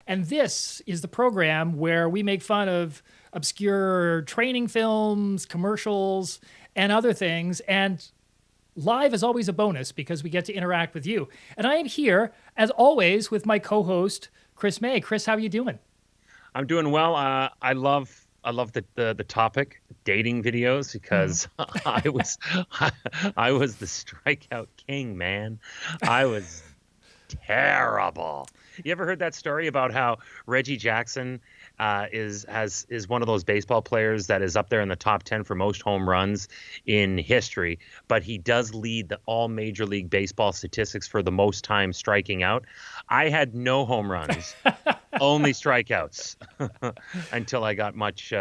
And this is the program where we make fun of obscure training films, commercials, and other things. And live is always a bonus because we get to interact with you. And I am here, as always, with my co-host, Chris Mei. Chris, how are you doing? I'm doing well. I love the topic, dating videos, Mhm. because I was I was the strikeout king, man. I was terrible. You ever heard that story about how Reggie Jackson is one of those baseball players that is up there in the top 10 for most home runs in history, but he does lead the all Major League Baseball statistics for the most time striking out. I had no home runs, only strikeouts until I got much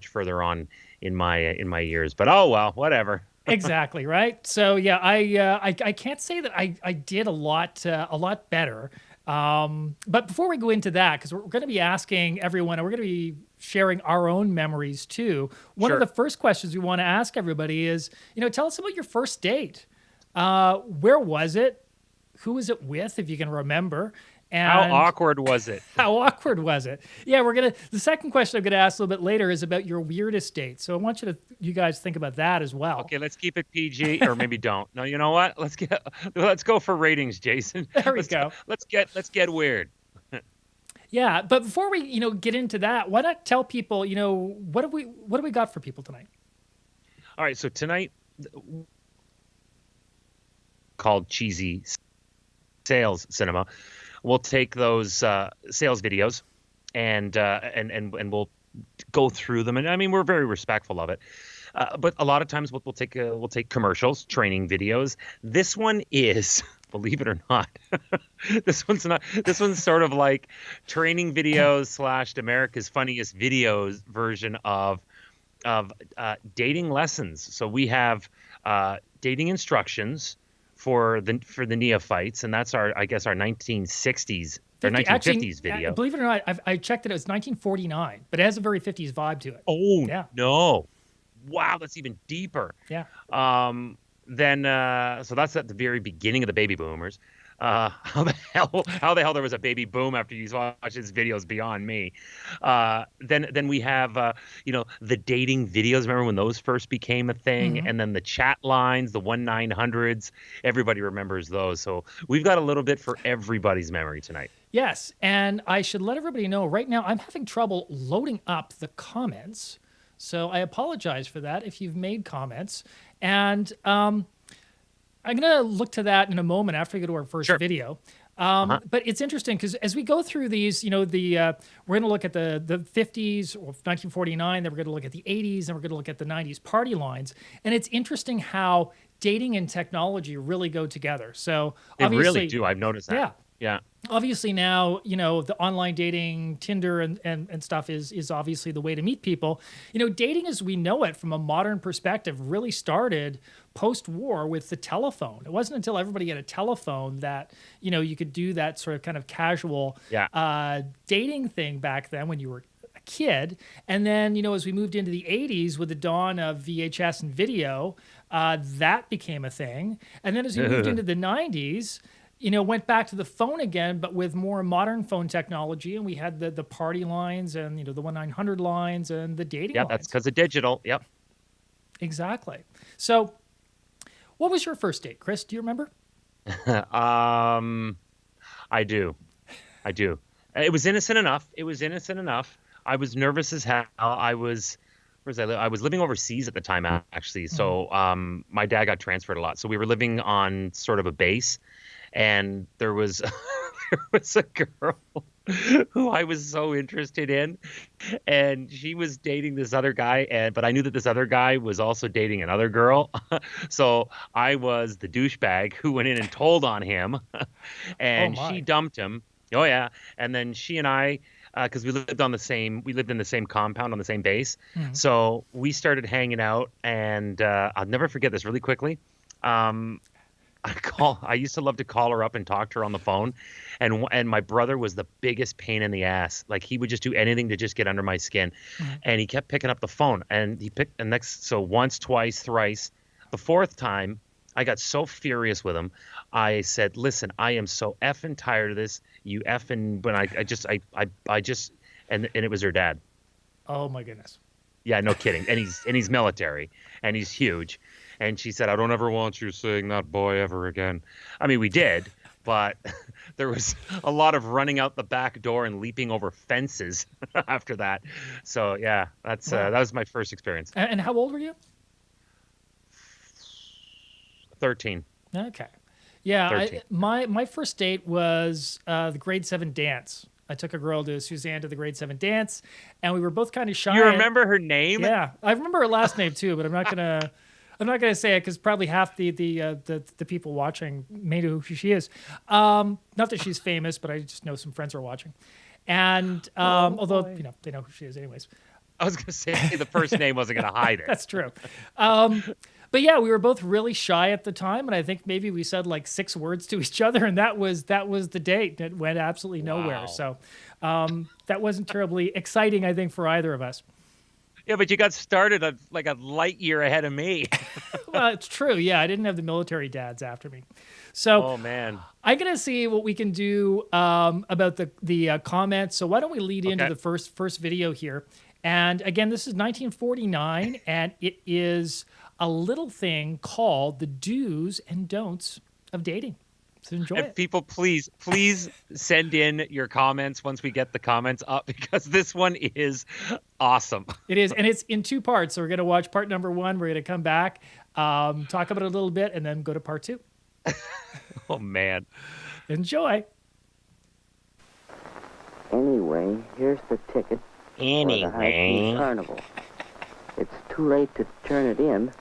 further on in my years. But oh well, whatever. Exactly, right? So yeah, I can't say that I did a lot better. But before we go into that, because we're going to be asking everyone, and we're going to be sharing our own memories too. One of the Sure. first questions we want to ask everybody is, tell us about your first date. Where was it? Who was it with, if you can remember? How And awkward was it? how awkward was it? Yeah, the second question I'm gonna ask a little bit later is about your weirdest date. So I want you guys think about that as well. Okay, let's keep it PG, or maybe don't. No, you know what? Let's go for ratings, Jason. There we Let's go. let's get weird. Yeah, but before we, get into that, why not tell people, what have we got for people tonight? All right, so tonight called Cheesy Sales Cinema. We'll take those sales videos and we'll go through them. And I mean, we're very respectful of it. But a lot of times we'll take commercials, training videos. This one is, believe it or not, this one's not. This one's sort of like training videos slash America's Funniest Videos version of dating lessons. So we have dating instructions for the neophytes, and that's our, I guess, our 1960s or 50, actually, 1950s video. believe it or not, I checked it. It was 1949, but it has a very 50s vibe to it. Oh Yeah, no. Wow, that's even deeper. yeah. Then so that's at the very beginning of the baby boomers. How the hell there was a baby boom after you watch his videos beyond me. Then we have the dating videos. Remember when those first became a thing? Mhm. And then the chat lines, the 1-900s. Everybody remembers those. So we've got a little bit for everybody's memory tonight. Yes, and I should let everybody know right now I'm having trouble loading up the comments. So I apologize for that if you've made comments. And I'm going to look to that in a moment after we go to our first Sure. video. Uh-huh. But it's interesting because as we go through these, we're going to look at the 50s or 1949, then we're going to look at the 80s, and we're going to look at the 90s party lines. And it's interesting how dating and technology really go together. So They really obviously, do. I've noticed that. yeah, Yeah. obviously now the online dating, Tinder and stuff is obviously the way to meet people. Dating as we know it from a modern perspective really started post-war with the telephone. It wasn't until everybody had a telephone that you could do that sort of kind of casual Yeah. dating thing back then when you were a kid. And then as we moved into the 80s with the dawn of VHS and video, that became a thing. And then as we moved into the 90s, went back to the phone again, but with more modern phone technology. And we had the party lines and, the 1-900 lines and the dating Yeah, that's lines. because of digital. Yep. Exactly. So what was your first date, Chris? Do you remember? um I do. I do. It was innocent enough. It was innocent enough. I was nervous as hell. Where was I live? I was living overseas at the time, actually. Mhm. So my dad got transferred a lot. So we were living on sort of a base, and there was there was a girl who I was so interested in, and she was dating this other guy, and but I knew that this other guy was also dating another girl. So I was the douchebag who went in and told on him, Oh and she my. dumped him. Oh yeah, and then she and I, because we lived in the same compound on the same base, Mhm. so we started hanging out, and I'll never forget this really quickly. Um, I used to love to call her up and talk to her on the phone, and my brother was the biggest pain in the ass. Like he would just do anything to just get under my skin, Mhm. and he kept picking up the phone, and he picked and next so once, twice, thrice, the fourth time. I got so furious with him. I said, "Listen, I am so effing tired of this. you effing, when I just, and it was her dad. Oh my goodness. Yeah, no kidding. And he's military, and he's huge. And she said, I don't ever want you saying that boy ever again. I mean, we did, but there was a lot of running out the back door and leaping over fences after that. So yeah, that was my first experience. And how old were you? 13. Okay. Yeah, 13. My first date was the grade 7 dance. I took a girl to Suzanne to the grade 7 dance, and we were both kind of shy. You remember her name? Yeah, I remember her last name too, but I'm not gonna say it because probably half the people watching may know who she is. Not that she's famous, but I just know some friends who are watching, and although they know who she is anyways. I was gonna say the first name wasn't gonna hide it. That's true. But yeah, we were both really shy at the time, and I think maybe we said like 6 words to each other, and that was the date. It went absolutely nowhere. Wow. So that wasn't terribly exciting, I think, for either of us. Yeah, but you got started like a light year ahead of me. Well, it's true. Yeah, I didn't have the military dads after me. So Oh man. I'm gonna see what we can do about the comments. So why don't we lead into the first video here? And again, this is 1949, and it is a little thing called the do's and don'ts of dating. So enjoy it. People, please send in your comments once we get the comments up, because this one is awesome. It is, and it's in 2 parts. So we're gonna watch part number 1. We're gonna come back, talk about it a little bit, and then go to part 2. Oh man. Enjoy. Anyway, here's the ticket for the hiking carnival. It's too late to turn it in,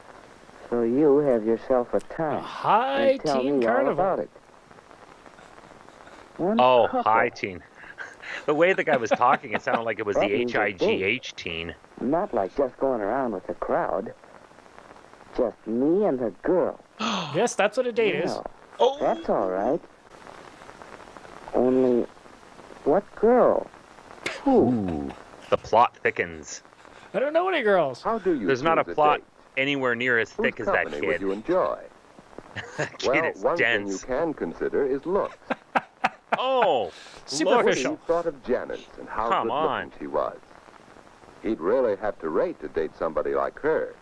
so you have yourself a time. High and tell teen me carnival. all about it. One Oh, couple. hi teen. The way the guy was talking, it sounded like it was That the means a HIGH teen. Not like just going around with a crowd. Just me and the girl. Yes, that's what a date is. Well, Oh, that's all right. Only, what girl? Who? ooh, the plot thickens. I don't know any girls. How do you There's not a choose plot date? anywhere near as Whose thick as that company would kid. you enjoy? That kid Well, is one thing you dense. can consider is looks. Oh, Superficial. He thought of Janice and how Come good on. looking she was. He'd really have to rate to date somebody like her.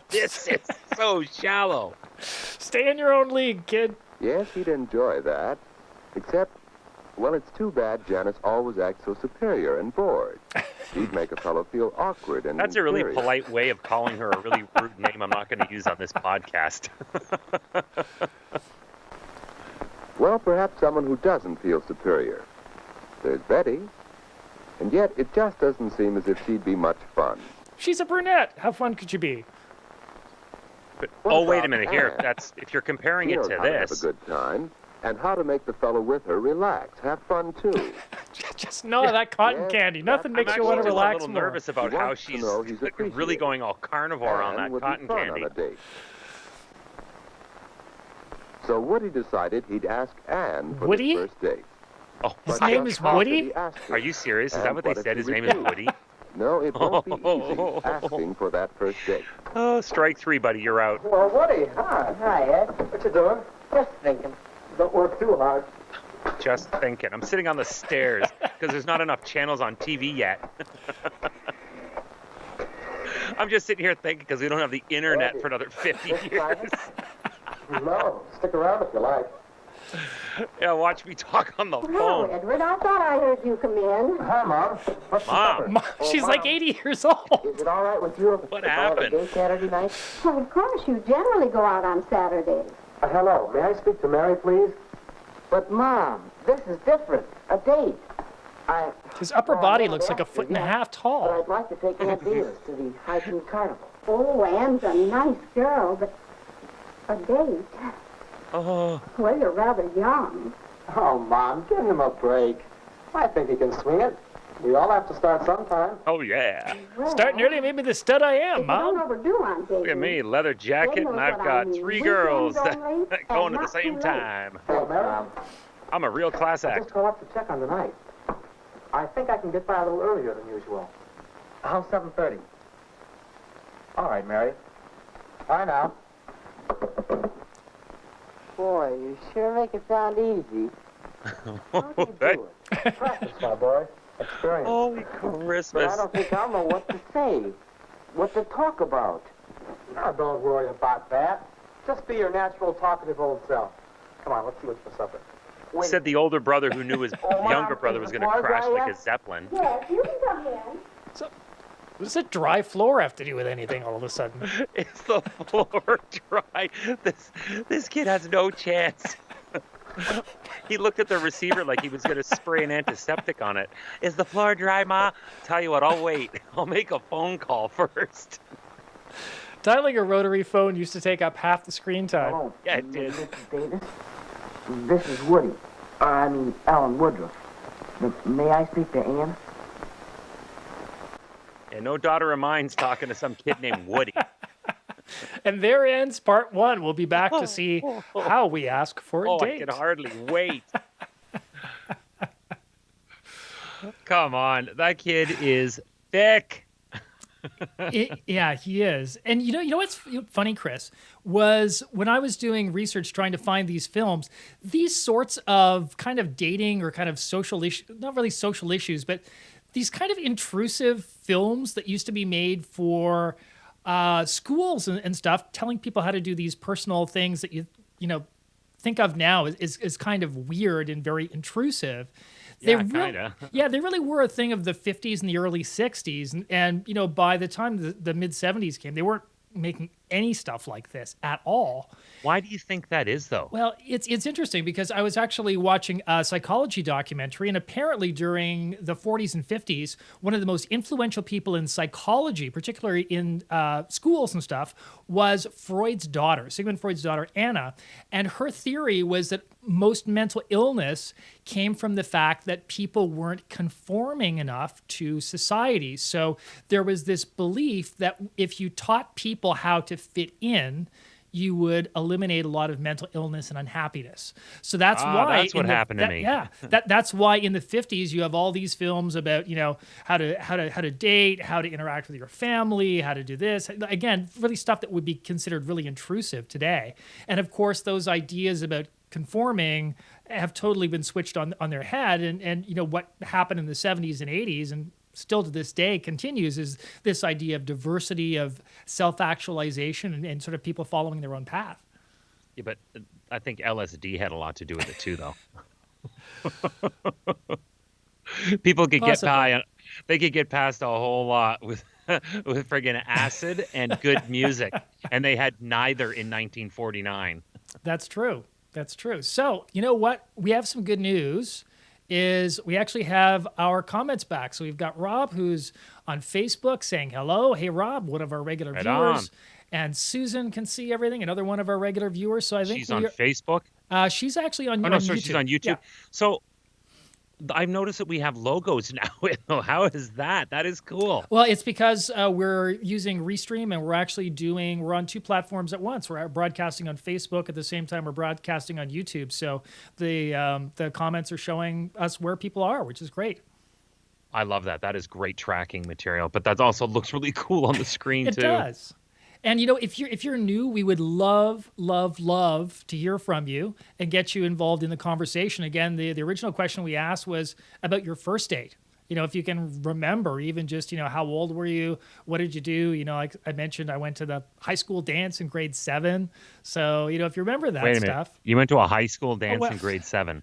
this is so shallow. Stay in your own league, kid. Yes, he'd enjoy that. Except, well, it's too bad Janice always acts so superior and bored. She'd make a fellow feel awkward and That's a really inferior. polite way of calling her a really rude name I'm not going to use on this podcast. Well, perhaps someone who doesn't feel superior. There's Betty. And yet, it just doesn't seem as if she'd be much fun. She's a brunette. How fun could you be? But, What oh, wait a about minute. Here, Anne? if you're comparing She it knows to how to have a this, good time, and how to make the fellow with her relax, have fun too. Just none of that cotton Yes, candy. Nothing I'm makes I'm you actually want to just a relax little more. nervous about He how wants to she's know he's really appreciated. going all carnivore on Anne that would cotton be fun candy. on a date. So Woody decided he'd ask Anne for Woody? his first date. Oh, His But name just is how Woody? did he ask her? are you serious? Is And that what they what if said? he His name is refused? Woody? No, it won't be easy asking for that first date. Oh, strike 3, buddy. You're out. Well, Woody, hi. Hi, Ed. What you doing? Just thinking. Don't work too hard. Just thinking. I'm sitting on the stairs because there's not enough channels on TV yet. I'm just sitting here thinking because we don't have the internet for another 50 years. No, stick around if you like. Yeah, watch me talk on the Hello, phone. Edward. I thought I heard you come in. Hi, Mom. What's the Mom. supper? Mom, Oh, she's Mom, like 80 years old. Is it all right with you? What All the happened? day Saturday night? Well, of course, you generally go out on Saturdays. Hello. May I speak to Mary, please? But, Mom, this is different. A date. His upper body looks like a foot and a half But tall. I'd like to take Aunt Beavis to the hiking carnival. Oh, Anne's a nice girl, but a date? Oh, Well, you're rather young. Oh, Mom, give him a break. I think he can swing it. We all have to start sometime. oh yeah. Well, Starting early, maybe the stud I if am, you don't Mom. overdo on dating. Look at me, leather jacket, and I've got 3 girls going at the same time. Hello, Mary. I'm a real class I act. just called up to check on the night. I think I can get by a little earlier than usual. How's 7:30? All right, Mary. Bye now. Boy, you sure make it sound easy. How do you do it? Practice, my boy. Experience. Holy But I Christmas. don't think I'll know what to say, what to talk about. Now, don't worry about that. Just be your natural, talkative old self. Come on, let's see what's for supper. Wait, Said the older brother who knew his Mom, younger brother was going to before I crash like a ask- Zeppelin. Yes, you can come in. What does a dry floor have to do with anything all of a sudden? Is the floor dry? This kid has no chance. He looked at the receiver like he was going to spray an antiseptic on it. Is the floor dry, Ma? Tell you what, I'll wait. I'll make a phone call first. Dialing a rotary phone used to take up half the screen time. hello, Yeah, it did. Mrs. Davis. This is Woody. Alan Woodruff. May I speak to Ann? And no daughter of mine's talking to some kid named Woody. And there ends part 1. We'll be back to see how we ask for a Oh, I date. can hardly wait. Come on, that kid is thick. Yeah, he is. And you know what's funny, Chris, was when I was doing research trying to find these films, these sorts of kind of dating or kind of social issues, not really social issues, but these kind of intrusive films that used to be made for schools and stuff, telling people how to do these personal things that you think of now is kind of weird and very intrusive. Yeah, kinda. Yeah, they really were a thing of the 50s and the early 60s. And by the time the mid 70s came, they weren't making any stuff like this at all. Why do you think that is, though? Well, it's interesting because I was actually watching a psychology documentary, and apparently during the 40s and 50s, one of the most influential people in psychology, particularly in schools and stuff, was Freud's daughter, Sigmund Freud's daughter, Anna. And her theory was that most mental illness came from the fact that people weren't conforming enough to society. So there was this belief that if you taught people how to fit in, you would eliminate a lot of mental illness and unhappiness. So that's why that's what happened to me. Yeah, that's why in the 50s you have all these films about how to date, how to interact with your family, how to do this. Again, really stuff that would be considered really intrusive today. And of course, those ideas about conforming have totally been switched on their head. And what happened in the 70s and 80s and still to this day continues is this idea of diversity, of self-actualization, and sort of people following their own path. Yeah, but I think LSD had a lot to do with it too, though. People could get by. They could get past a whole lot with friggin' acid and good music, and they had neither in 1949. That's true. That's true. So you know what? We have some good news. Is we actually have our comments back. So we've got Rob, who's on Facebook, saying hello. Hey, Rob, one of our regular Right viewers. on. And Susan can see everything, another one of our regular viewers. So I think She's on Facebook? She's actually on, Oh, no, on sorry, YouTube. she's on YouTube. Yeah. So I've noticed that we have logos now. How is that? That is cool. Well, it's because we're using Restream, and we're on 2 platforms at once. We're broadcasting on Facebook at the same time we're broadcasting on YouTube. So the comments are showing us where people are, which is great. I love that. That is great tracking material. But that also looks really cool on the screen, It too. does. And if you're new, we would love to hear from you and get you involved in the conversation. Again, the original question we asked was about your first date. If you can remember, even just how old were you? What did you do? Like I mentioned, I went to the high school dance in grade 7. So if you remember that Wait a minute. stuff, You went to a high school dance well, in grade 7.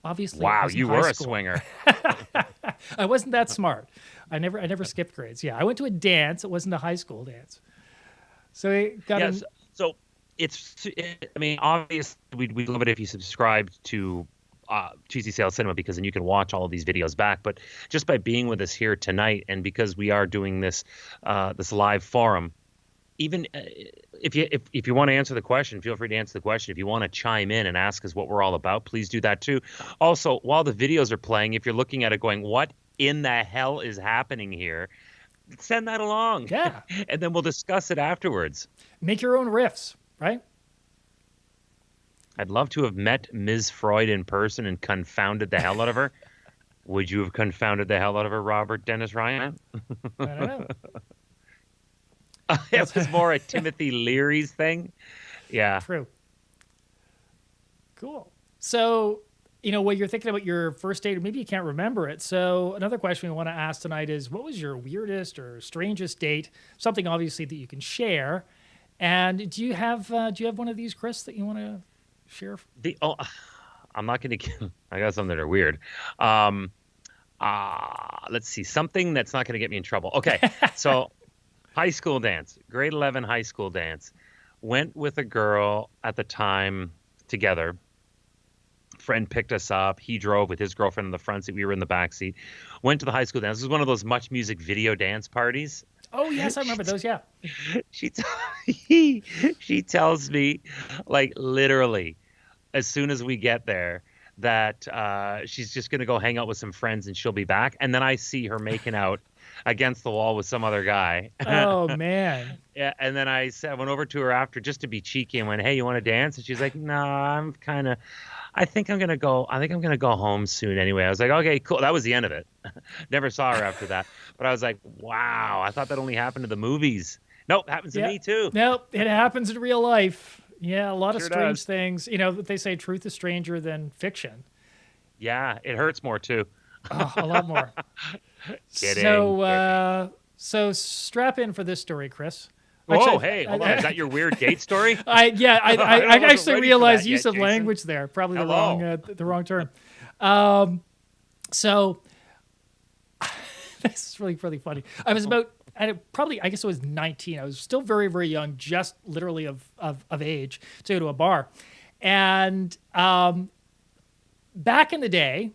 obviously. I Wow, was in you high were a school. swinger. I wasn't that smart. I never skipped grades. Yeah, I went to a dance. It wasn't a high school dance. So we got Yes. So obviously, we'd love it if you subscribed to Cheezy Sales Cinema, because then you can watch all of these videos back. But just by being with us here tonight, and because we are doing this live forum, even if you want to answer the question, feel free to answer the question. If you want to chime in and ask us what we're all about, please do that too. Also, while the videos are playing, if you're looking at it going, what in the hell is happening here? Send that along. Yeah. And then we'll discuss it afterwards. Make your own riffs, right? I'd love to have met Ms. Freud in person and confounded the hell out of her. Would you have confounded the hell out of her, Robert Dennis Ryan? I don't know. It was more a Timothy Leary's thing. Yeah. True. Cool. So, when you're thinking about your first date, or maybe you can't remember it. So another question we want to ask tonight is, what was your weirdest or strangest date? Something obviously that you can share. And do you have one of these, Chris, that you want to share? I'm not going to. I got some that are weird. Let's see, something that's not going to get me in trouble. Okay, so high school dance, grade 11 high school dance. Went with a girl at the time together. Friend picked us up. He drove with his girlfriend in the front seat. We were in the back seat. Went to the high school dance. This was one of those Much Music video dance parties. Oh, yes, I remember those, yeah. She tells me, like, literally, as soon as we get there, that she's just going to go hang out with some friends and she'll be back. And then I see her making out against the wall with some other guy. Oh, man. Yeah, and then I went over to her after just to be cheeky and went, "Hey, you want to dance?" And she's like, "No, I think I'm gonna go home soon anyway." I was like, "Okay, cool." That was the end of it. Never saw her after that. But I was like, "Wow, I thought that only happened to the movies." Nope, happens to me too. Nope, it happens in real life. Yeah, a lot of strange does. things. They say truth is stranger than fiction. Yeah, it hurts more too. Oh, a lot more. Kidding. So strap in for this story, Chris. Whoa, Actually, hey, hold on. Is that your weird date story? I wasn't actually ready for realized that use yet, of Jason. language there. Probably Hello. the wrong term. So this is really, really funny. I was I guess it was 19. I was still very, very young, just literally of age to go to a bar. And back in the day,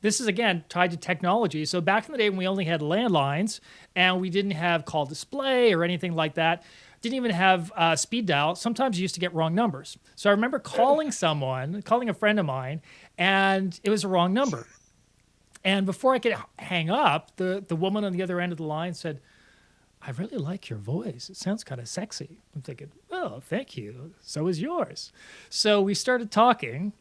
this is, again, tied to technology. So back in the day when we only had landlines and we didn't have call display or anything like that, didn't even have speed dial, sometimes you used to get wrong numbers. So I remember calling a friend of mine, and it was a wrong number. And before I could hang up, the woman on the other end of the line said, "I really like your voice. It sounds kind of sexy." I'm thinking, "Oh, thank you. So is yours." So we started talking.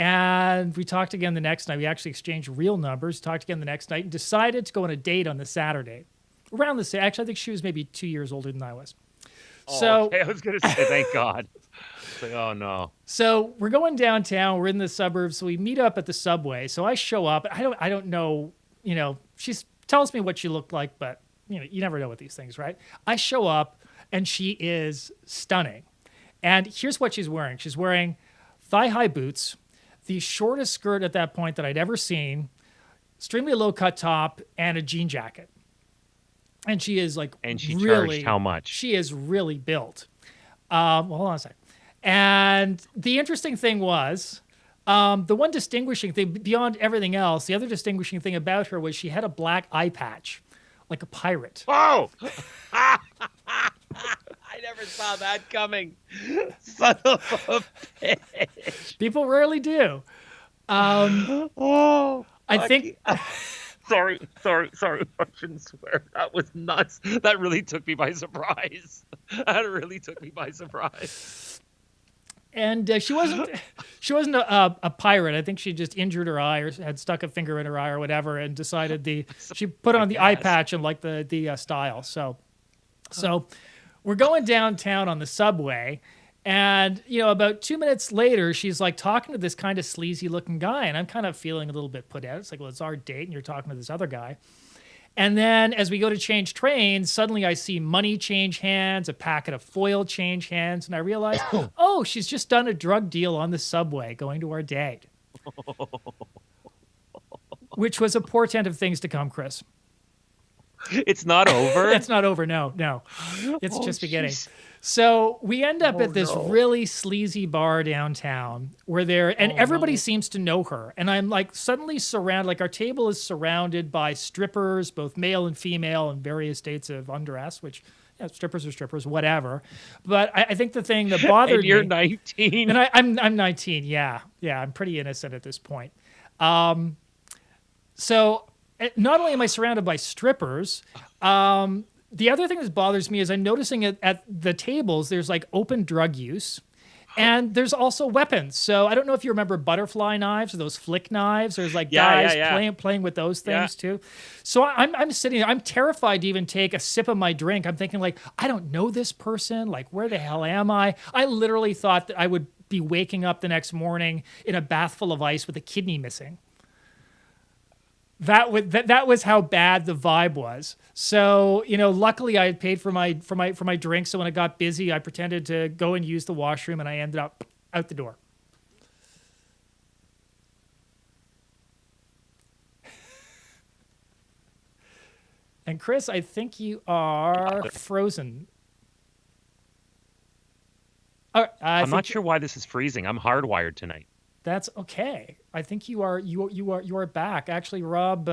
And we talked again the next night. We actually exchanged real numbers, talked again the next night, and decided to go on a date on the Saturday. Around the same, actually, I think she was maybe 2 years older than I was. Okay, I was going to say, thank God. It's like, oh, no. So we're going downtown. We're in the suburbs. So we meet up at the subway. So I show up. I don't know, she tells me what she looked like, but, you never know with these things, right? I show up, and she is stunning. And here's what she's wearing. She's wearing thigh-high boots, the shortest skirt at that point that I'd ever seen, extremely low-cut top, and a jean jacket. And she is like, and she really, charged how much? She is really built. Well, hold on a sec. And the interesting thing was, the one distinguishing thing, beyond everything else, the other distinguishing thing about her was she had a black eye patch, like a pirate. Oh! I never saw that coming. Son of a bitch. People rarely do. I think. Sorry. I shouldn't swear. That was nuts. That really took me by surprise. And she wasn't a pirate. I think she just injured her eye or had stuck a finger in her eye or whatever, and decided she put on the eye patch and liked the style. So we're going downtown on the subway, and about 2 minutes later, she's like talking to this kind of sleazy looking guy, and I'm kind of feeling a little bit put out. It's like, well, it's our date, and you're talking to this other guy. And then as we go to change trains, suddenly I see money change hands, a packet of foil change hands, and I realize, oh, she's just done a drug deal on the subway going to our date. Which was a portent of things to come, Chris. It's not over? It's not over, no. It's just beginning. So we end up at this really sleazy bar downtown and everybody seems to know her. And I'm like suddenly surrounded, like our table is surrounded by strippers, both male and female, in various states of undress, which strippers are strippers, whatever. But I think the thing that bothered and you're me. 19. And I'm 19, yeah. Yeah, I'm pretty innocent at this point. So not only am I surrounded by strippers, the other thing that bothers me is I'm noticing at the tables, there's like open drug use, and there's also weapons. So I don't know if you remember butterfly knives or those flick knives. There's like guys playing with those things too. So I'm sitting there. I'm terrified to even take a sip of my drink. I'm thinking like, I don't know this person. Like, where the hell am I? I literally thought that I would be waking up the next morning in a bath full of ice with a kidney missing. That was how bad the vibe was. So, luckily I had paid for my drink. So when it got busy, I pretended to go and use the washroom, and I ended up out the door. And Chris, I think you are frozen. I'm not sure why this is freezing. I'm hardwired tonight. That's okay. I think you are back. Actually, Rob,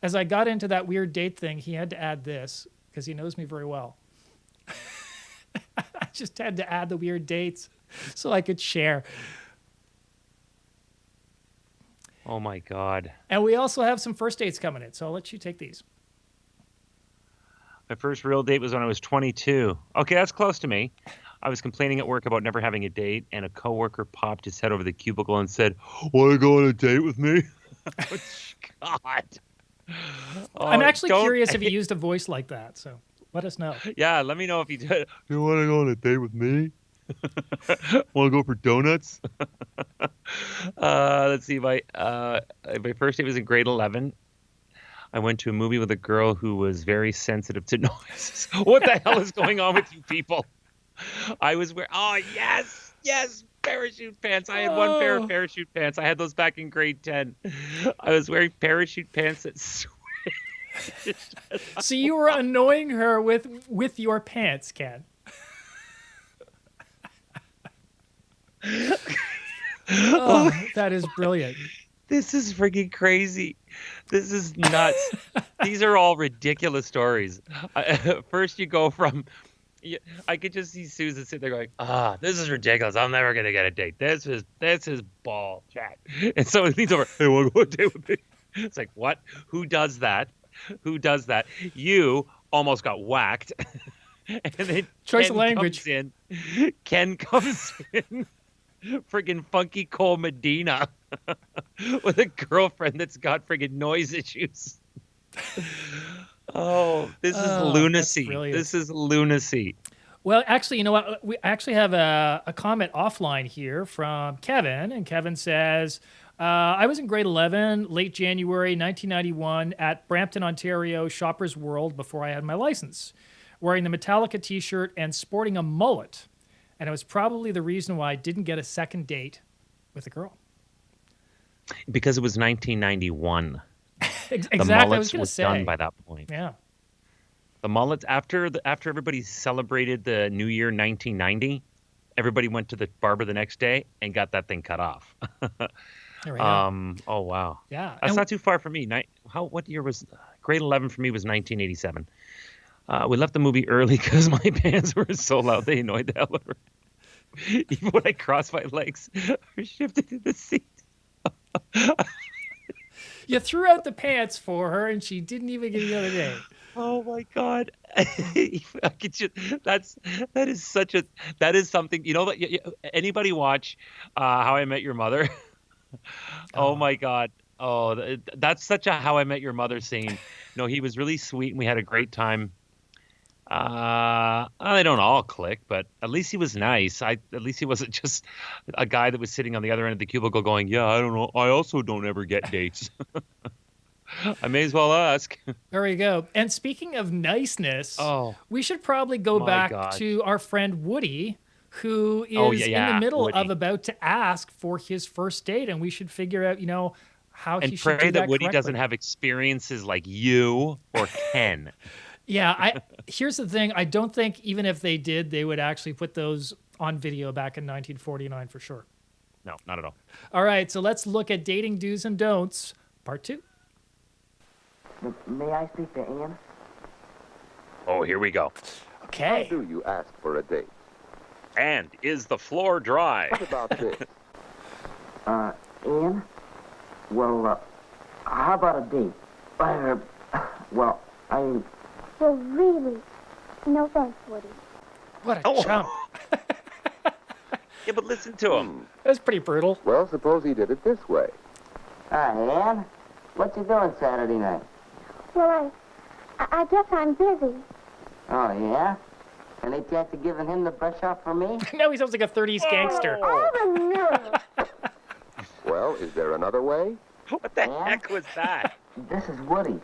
as I got into that weird date thing, he had to add this because he knows me very well. I just had to add the weird dates so I could share. Oh my God. And we also have some first dates coming in, so I'll let you take these. My first real date was when I was 22. Okay, that's close to me. I was complaining at work about never having a date, and a coworker popped his head over the cubicle and said, "Want to go on a date with me?" God. Oh, I'm actually curious if he used a voice like that, so let us know. Yeah, let me know if he did. You want to go on a date with me? Want to go for donuts? Let's see. My first date was in grade 11. I went to a movie with a girl who was very sensitive to noises. What the hell is going on with you people? I was wearing, yes, parachute pants. I had one pair of parachute pants. I had those back in grade 10. I was wearing parachute pants that swayed. So you were annoying her with your pants, Ken. Oh, that is brilliant. This is freaking crazy. This is nuts. These are all ridiculous stories. First you go from... I could just see Susan sitting there going, this is ridiculous. I'm never going to get a date. This is ball chat. And so he leans over, "Hey, want to go on a date with me?" It's like, what? Who does that? Who does that? You almost got whacked. And then Choice of language. Ken comes in, friggin' funky Cole Medina with a girlfriend that's got friggin' noise issues. Oh, this is lunacy. This is lunacy. Well, actually, you know what? We actually have a comment offline here from Kevin, and Kevin says, I was in grade 11, late January 1991 at Brampton, Ontario, Shoppers World before I had my license, wearing the Metallica t-shirt and sporting a mullet. And it was probably the reason why I didn't get a second date with a girl. Because it was 1991. Exactly. The mullets I was going to say. done by that point. Yeah. The mullets, after everybody celebrated the New Year 1990, everybody went to the barber the next day and got that thing cut off. There we go. Oh, wow. Yeah. That's not too far from me. What year was grade 11 for me was 1987. We left the movie early because my pants were so loud they annoyed the hell out of her. Even when I crossed my legs or shifted to the seat. You threw out the pants for her, and she didn't even get the other day. Oh my God! That is something. You know that anybody watch How I Met Your Mother? Oh my God! Oh, that's such a How I Met Your Mother scene. No, he was really sweet, and we had a great time. They don't all click, but at least he was nice. At least he wasn't just a guy that was sitting on the other end of the cubicle going, "Yeah, I don't know. I also don't ever get dates." I may as well ask. There you go. And speaking of niceness, we should probably go back to our friend Woody, who is in the middle of about to ask for his first date, and we should figure out, how he should do that. And pray that Woody doesn't have experiences like you or Ken. Yeah, here's the thing. I don't think even if they did, they would actually put those on video back in 1949 for sure. No, not at all. All right, so let's look at dating do's and don'ts, part 2. May I speak to Anne? Oh, here we go. Okay. How do you ask for a date? And is the floor dry? What about this? Anne? Well, how about a date? Well, really, no thanks, Woody. What a chump. Yeah, but listen to him. That's pretty brutal. Well, suppose he did it this way. Hi, Anne. What you doing Saturday night? Well, I guess I'm busy. Oh, yeah? Any chance of giving him the brush off for me? Now he sounds like a 30s gangster. Well, is there another way? What the heck was that? This is Woody.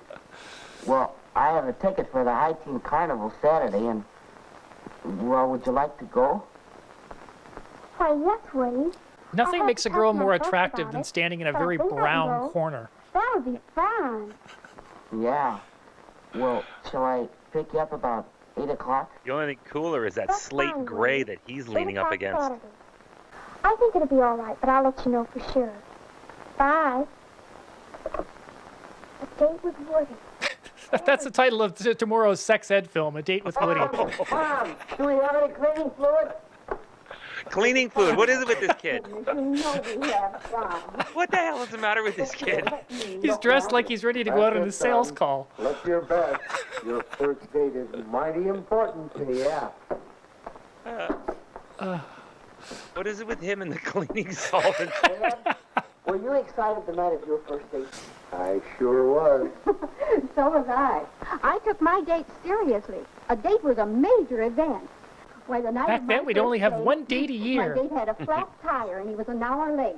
Well, I have a ticket for the High Teen Carnival Saturday, and, well, would you like to go? Why, yes, Woody. Nothing makes a girl more attractive than standing in a very brown corner. That would be fun. Yeah. Well, shall I pick you up about 8 o'clock? The only thing cooler is that That's slate fine, gray Woody. that he's leaning up against. Saturday. I think it'll be all right, but I'll let you know for sure. Bye. A date with Woody. That's the title of tomorrow's sex ed film, A Date with Woody. Mom, do we have any cleaning fluid? Cleaning fluid. What is it with this kid? You know we have some. What the hell is the matter with this kid? He's dressed like he's ready to go out on a sales call. Look your best. Your first date is mighty important. Yeah. What is it with him and the cleaning solvent? Were you excited the night of your first date? I sure was. So was I. I took my date seriously. A date was a major event. Why, the night Back of my then, we'd first only have date, one date a year. My date had a flat tire, and he was an hour late.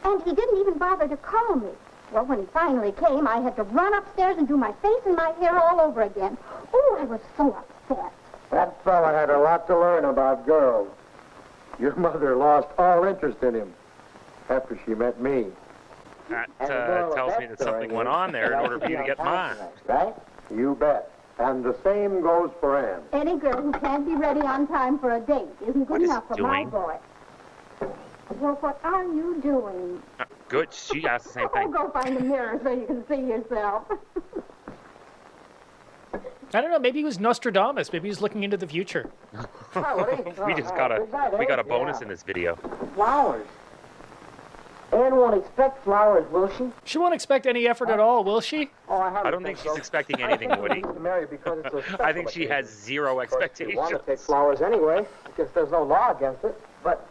And he didn't even bother to call me. Well, when he finally came, I had to run upstairs and do my face and my hair all over again. Oh, I was so upset. That fella had a lot to learn about girls. Your mother lost all interest in him after she met me. That tells me that something went on there in order for you to get mine. Right? You bet. And the same goes for Ann. Any girl who can't be ready on time for a date isn't What good is enough he for my doing? boy. Well, what are you doing? Good. She asked the same Oh, thing. go find a mirror so you can see yourself. I don't know, maybe he was Nostradamus. Maybe he was looking into the future. We just got a bonus in this video. Flowers. Ann won't expect flowers, will she? She won't expect any effort at all, will she? Oh, I don't think she's expecting anything, Woody. To marry because it's a special I think she has occasion. zero Of course, you want to take expectations. flowers anyway, because there's no law against it. But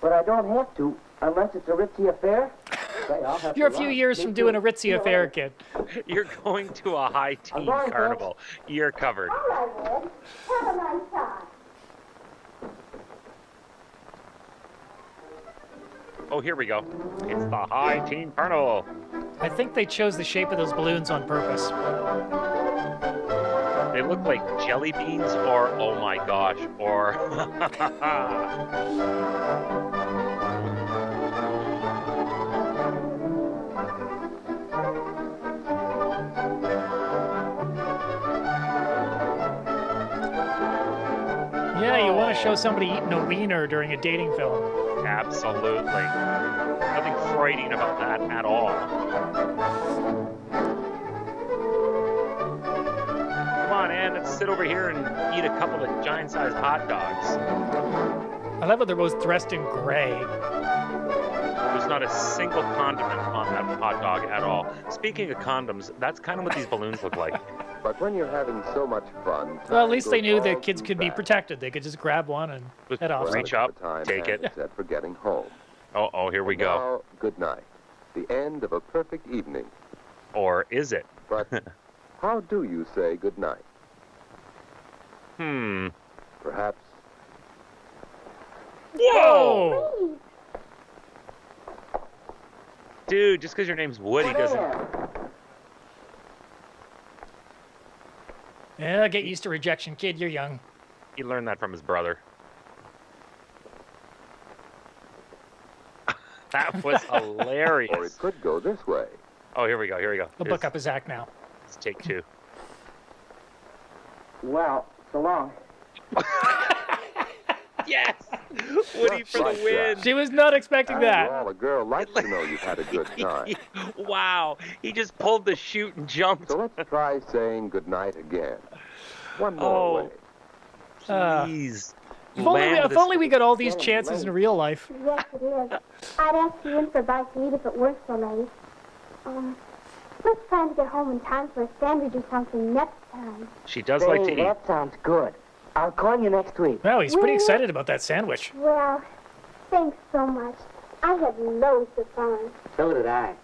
I don't have to, unless it's a ritzy affair. Say, I'll have You're a to few run. years Me from too. doing a ritzy See you affair, later. kid. You're going to a high teen going, carnival. You're covered. All right, Ed. Have a nice time. Oh, here we go. It's the high teen carnival. I think they chose the shape of those balloons on purpose. They look like jelly beans or, oh my gosh, or... Yeah, you want to show somebody eating a wiener during a dating film. Absolutely. Nothing frightening about that at all. Come on, Ann, let's sit over here and eat a couple of giant-sized hot dogs. I love how they're both dressed in gray. There's not a single condiment on that hot dog at all. Speaking of condoms, that's kind of what these balloons look like. But when you're having so much fun... Well, at least time they knew goes that all kids too could be fast. protected. They could just grab one and Just head off. Well, reach it's up, the time take Ann it. set for getting home. Oh, here we go. Now, good night. The end of a perfect evening. Or is it? But how do you say good night? Perhaps Whoa! Please. Dude, just because your name's Woody doesn't... Yeah, get used to rejection, kid. You're young. He learned that from his brother. That was or it hilarious. could go this way. Oh, here we go. He'll book up his act now. Let's take two. Well, so long. Yes! Woody for Like the win. She was not expecting After that. all, a girl likes to know you've had a good time. Wow. He just pulled the chute and jumped. So let's try saying good night again. One Oh. more way. Please. If only, land if this- only we got all these chances in real life. Yes, it is. I'd ask you in for a bite to eat if it weren't so late. Let's plan to get home in time for a sandwich or something next time. She does like to Say, eat. that sounds good. I'll call you next week. Wow, he's pretty Really? excited about that sandwich. Well, thanks so much. I had loads of fun. So did I.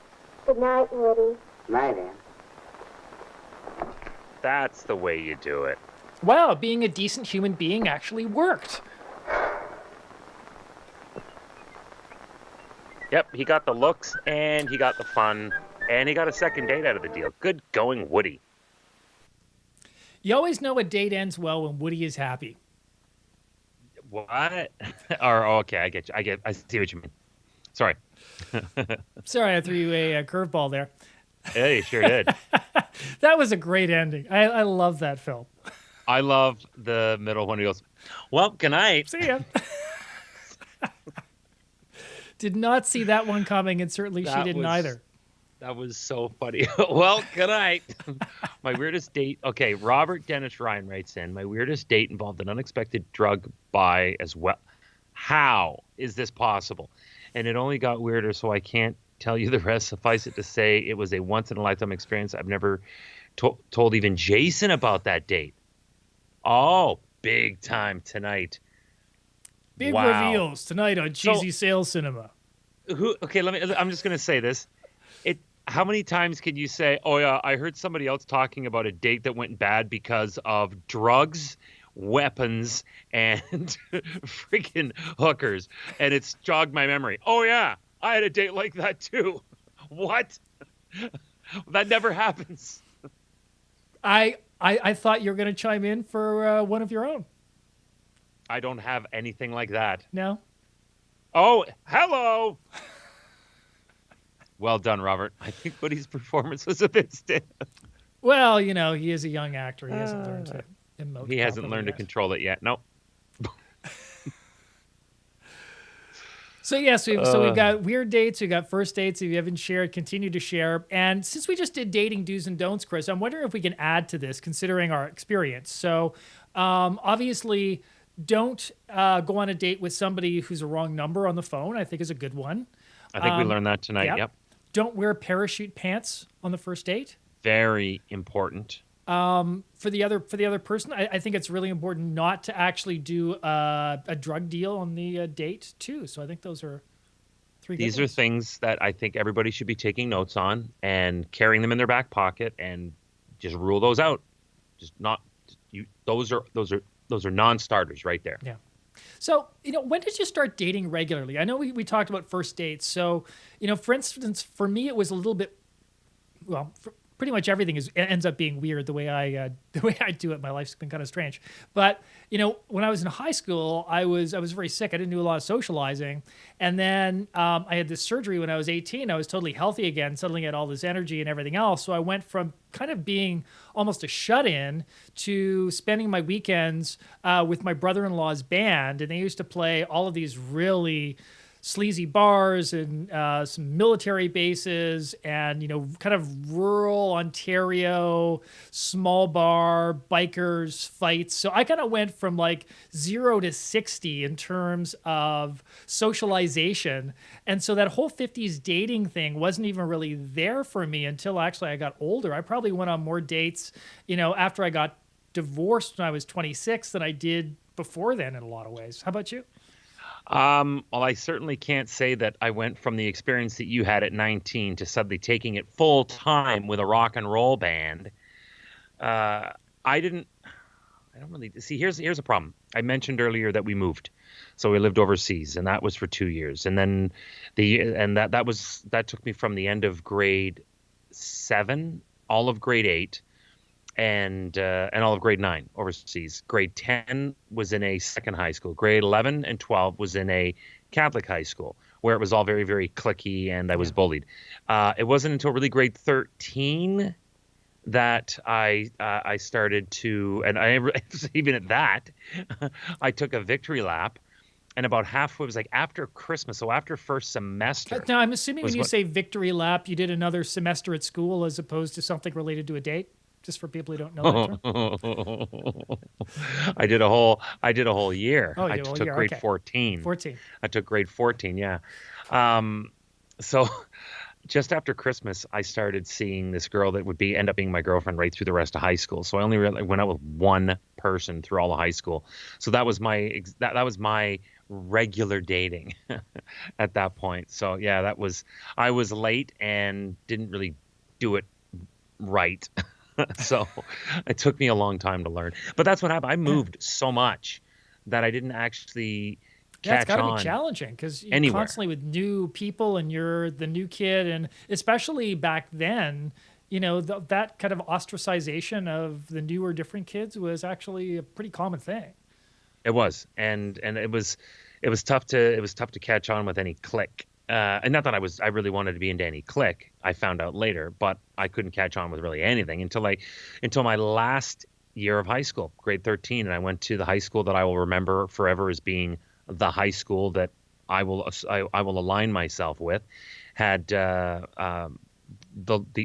Good night, Woody. Night, Ann. That's the way you do it. Wow, being a decent human being actually worked. Yep, he got the looks and he got the fun and he got a second date out of the deal. Good going, Woody. You always know a date ends well when Woody is happy. What? Or okay, I get you. I see what you mean. Sorry. Sorry, I threw you a curveball there. Yeah, you sure did. That was a great ending. I love that film. I love the middle when he goes, well, good night. See ya. Did not see that one coming, and certainly she didn't either. That was so funny. Well, good night. My weirdest date. Okay, Robert Dennis Ryan writes in, my weirdest date involved an unexpected drug buy as well. How is this possible? And it only got weirder, so I can't tell you the rest. Suffice it to say, it was a once-in-a-lifetime experience. I've never told even Jason about that date. Oh, big time tonight. Big Wow. reveals tonight on Cheezy Sales Cinema. Okay, I'm just going to say this. How many times can you say, oh, yeah, I heard somebody else talking about a date that went bad because of drugs, weapons, and freaking hookers, and it's jogged my memory. Oh, yeah, I had a date like that, too. What? That never happens. I thought you were going to chime in for one of your own. I don't have anything like that. No? Oh, hello. Well done, Robert. I think Woody's performance was a bit stiff. Well, you know, he is a young actor. He hasn't learned to emote. He hasn't learned to control it yet. Nope. So, yes, we've got weird dates. We've got first dates. If you haven't shared, continue to share. And since we just did dating do's and don'ts, Chris, I'm wondering if we can add to this, considering our experience. So, obviously, don't go on a date with somebody who's a wrong number on the phone, I think is a good one. I think we learned that tonight. Yep. Don't wear parachute pants on the first date. Very important. For the other person, I think it's really important not to actually do a drug deal on the date too. So I think those are three. These are things that I think everybody should be taking notes on and carrying them in their back pocket, and just rule those out. Just not you. Those are non-starters right there. Yeah. So, when did you start dating regularly? I know we talked about first dates. So, for instance, for me, it was a little bit, well, pretty much everything ends up being weird the way I do it. My life's been kind of strange. But, when I was in high school, I was very sick. I didn't do a lot of socializing. And then I had this surgery when I was 18. I was totally healthy again, suddenly had all this energy and everything else. So I went from kind of being almost a shut-in to spending my weekends with my brother-in-law's band. And they used to play all of these really sleazy bars and some military bases and, kind of rural Ontario, small bar, bikers, fights. So I kind of went from like 0 to 60 in terms of socialization. And so that whole 50s dating thing wasn't even really there for me until actually I got older. I probably went on more dates, after I got divorced when I was 26 than I did before then in a lot of ways. How about you? Well, I certainly can't say that I went from the experience that you had at 19 to suddenly taking it full time with a rock and roll band. I don't really see. Here's a problem. I mentioned earlier that we moved, so we lived overseas, and that was for 2 years, and then that took me from the end of grade 7, all of grade 8. And all of grade 9 overseas. Grade 10 was in a second high school. Grade 11 and 12 was in a Catholic high school where it was all very, very cliquey and I was bullied. It wasn't until really grade 13 that I started to, and even at that, I took a victory lap. And about halfway, it was like after Christmas, so after first semester. Now, I'm assuming when you say victory lap, you did another semester at school as opposed to something related to a date? Just for people who don't know that term. I did a whole year. Oh, I took grade okay. 14. 14. I took grade 14, yeah. So just after Christmas, I started seeing this girl that would end up being my girlfriend right through the rest of high school. So I only really went out with one person through all of high school. So that was my regular dating at that point. So yeah, I was late and didn't really do it right. So it took me a long time to learn. But that's what happened. I moved so much that I didn't actually Yeah, it's catch got to be on challenging because you're anywhere. constantly with new people and you're the new kid. And especially back then, that kind of ostracization of the newer, different kids was actually a pretty common thing. It was, and it was tough to catch on with any clique. And not that I really wanted to be into any clique. I found out later, but I couldn't catch on with really anything until my last year of high school, grade 13, and I went to the high school that I will remember forever as being the high school that I will align myself with. Had the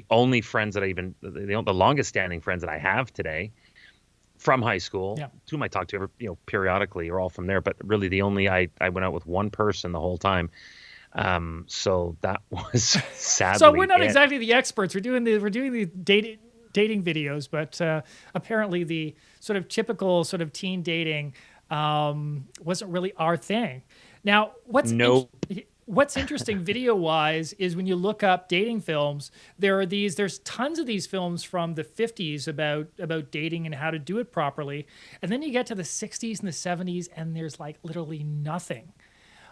only friends that the longest standing friends that I have today from high school. Yeah. Two whom I talk to periodically are all from there, but really the only I went out with one person the whole time. So that was sadly. So we're not exactly the experts. We're doing the dating videos, but apparently the sort of typical sort of teen dating wasn't really our thing. Now, what's interesting video wise is when you look up dating films, there's tons of these films from the 50s about dating and how to do it properly. And then you get to the 60s and the 70s and there's like literally nothing.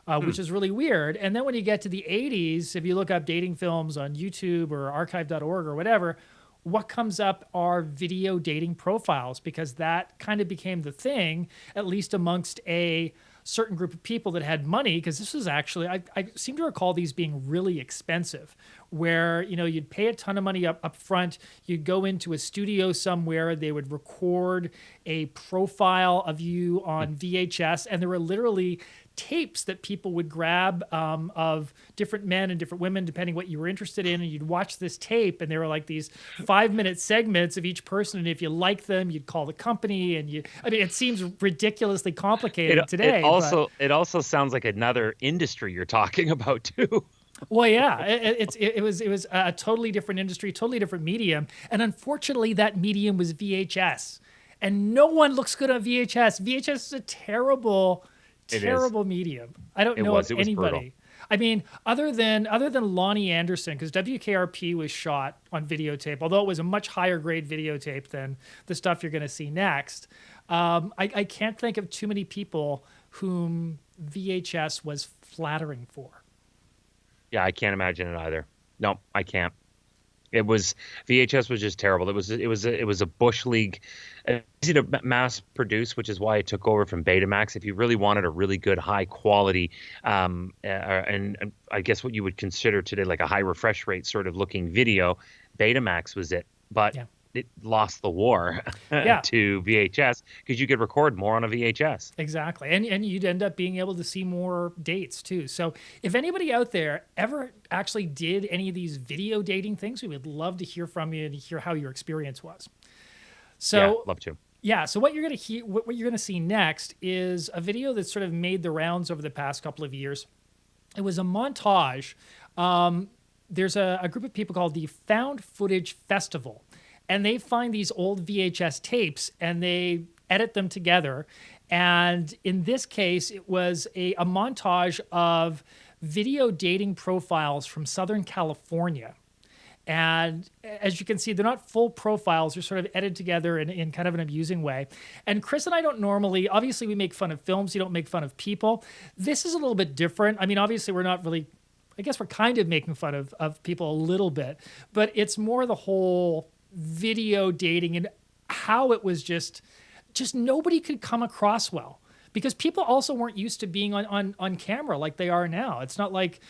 Which is really weird. And then when you get to the 80s, if you look up dating films on YouTube or archive.org or whatever, what comes up are video dating profiles because that kind of became the thing, at least amongst a certain group of people that had money, because this was actually, I seem to recall these being really expensive, where, you'd pay a ton of money up front, you'd go into a studio somewhere, they would record a profile of you on VHS, and there were literally tapes that people would grab of different men and different women, depending what you were interested in, and you'd watch this tape, and there were like these 5-minute segments of each person, and if you liked them, you'd call the company, and it seems ridiculously complicated today. It also sounds like another industry you're talking about too. Well, yeah, it was a totally different industry, totally different medium, and unfortunately, that medium was VHS, and no one looks good on VHS. VHS is a terrible medium. I don't know of anybody. Brutal. I mean, other than Lonnie Anderson, because WKRP was shot on videotape, although it was a much higher grade videotape than the stuff you're going to see next. I can't think of too many people whom VHS was flattering for. Yeah, I can't imagine it either. No, I can't. VHS was just terrible. It was a bush league, easy to mass produce, which is why it took over from Betamax. If you really wanted a really good, high quality, and I guess what you would consider today like a high refresh rate sort of looking video, Betamax was it. But it lost the war to VHS because you could record more on a VHS. Exactly. And you'd end up being able to see more dates too. So if anybody out there ever actually did any of these video dating things, we would love to hear from you and hear how your experience was. So love to. Yeah. So what you're going to see next is a video that sort of made the rounds over the past couple of years. It was a montage. There's a group of people called the Found Footage Festival. And they find these old VHS tapes and they edit them together. And in this case, it was a montage of video dating profiles from Southern California. And as you can see, they're not full profiles. They're sort of edited together in kind of an amusing way. And Chris and I don't normally, obviously we make fun of films. You don't make fun of people. This is a little bit different. I mean, obviously we're not really, I guess we're kind of making fun of people a little bit. But it's more the whole video dating and how it was just nobody could come across well because people also weren't used to being on camera like they are now. It's not like,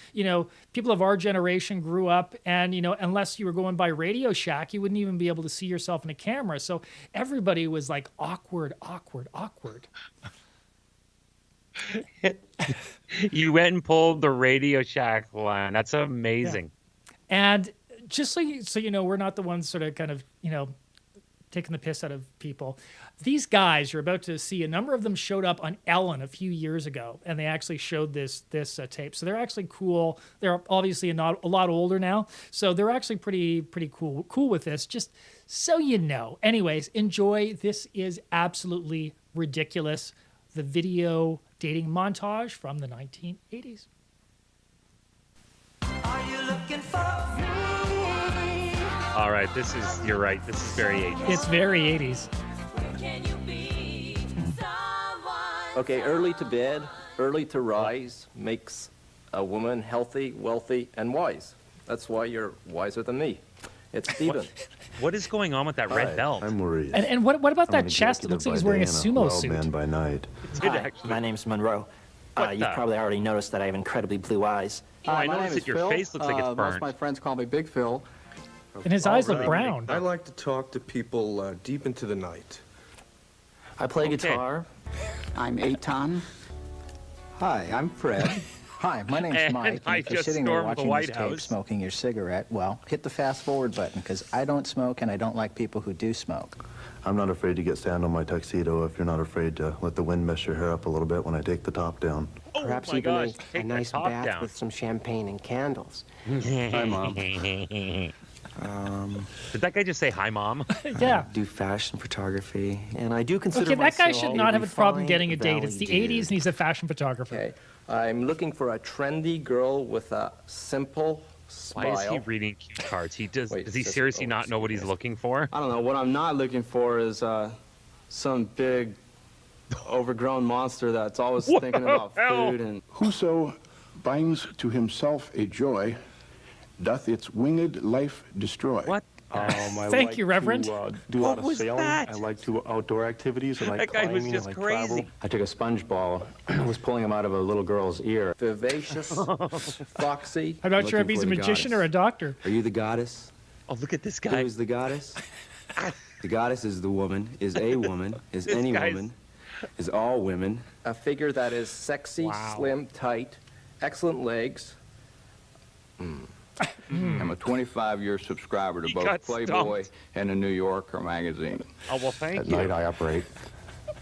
people of our generation grew up and, unless you were going by Radio Shack, you wouldn't even be able to see yourself in a camera. So everybody was like awkward. You went and pulled the Radio Shack line. That's amazing. Yeah. And just so you know, we're not the ones sort of kind of, taking the piss out of people. These guys you're about to see, a number of them showed up on Ellen a few years ago, and they actually showed this tape. So they're actually cool. They're obviously a lot older now, so they're actually pretty cool with this. Just so you know. Anyways, enjoy. This is absolutely ridiculous. The video dating montage from the 1980s. Oh, All right, you're right. This is very 80s. It's very 80s. Okay, early to bed, early to rise makes a woman healthy, wealthy, and wise. That's why you're wiser than me. It's Stephen. What is going on with that red belt? I'm Maurice. And what about that chest? It looks like he's wearing a sumo suit. Man by night. Hi, my name's Monroe. You've probably already noticed that I have incredibly blue eyes. Oh, I noticed that your face looks like it's Most burned. of my friends call me Big Phil. And his eyes look brown. I like to talk to people deep into the night. I play guitar. I'm Eitan. Hi, I'm Fred. Hi, my name's And Mike. I And if you're just sitting there stormed the watching White this tape House. smoking your cigarette, well, hit the fast forward button because I don't smoke and I don't like people who do smoke. I'm not afraid to get sand on my tuxedo if you're not afraid to let the wind mess your hair up a little bit when I take the top down. Oh Perhaps my even gosh, a take nice the top bath down. with some champagne and candles. Hi, Mom. Did that guy just say hi, Mom? Yeah. Do fashion photography, and I do consider Okay, that guy myself should not have a problem refined getting a date. It's the valley 80s dude. and he's a fashion photographer. Okay, I'm looking for a trendy girl with a simple smile. Why is he reading cue cards? Does he it says seriously not know what he's looking for? I don't know. What I'm not looking for is some big, overgrown monster that's always thinking about food and. Whoso binds to himself a joy, doth its winged life destroy. What? Thank you, Reverend. Do a What lot of was sailing. that? I like to outdoor activities. I like That guy was climbing. just I like crazy. travel. I took a sponge ball, was pulling him out of a little girl's ear. Vivacious, foxy. I'm not sure if Looking he's a for the magician goddess. or a doctor. Are you the goddess? Oh, look at this Who guy. is the goddess? The goddess is the woman, is a woman, is This any guy's- woman, is all women. A figure that is sexy, Wow. slim, tight, excellent legs. I'm a 25-year subscriber to He both got Playboy stumped. and the New Yorker magazine. Oh, well, thank At you. night I operate.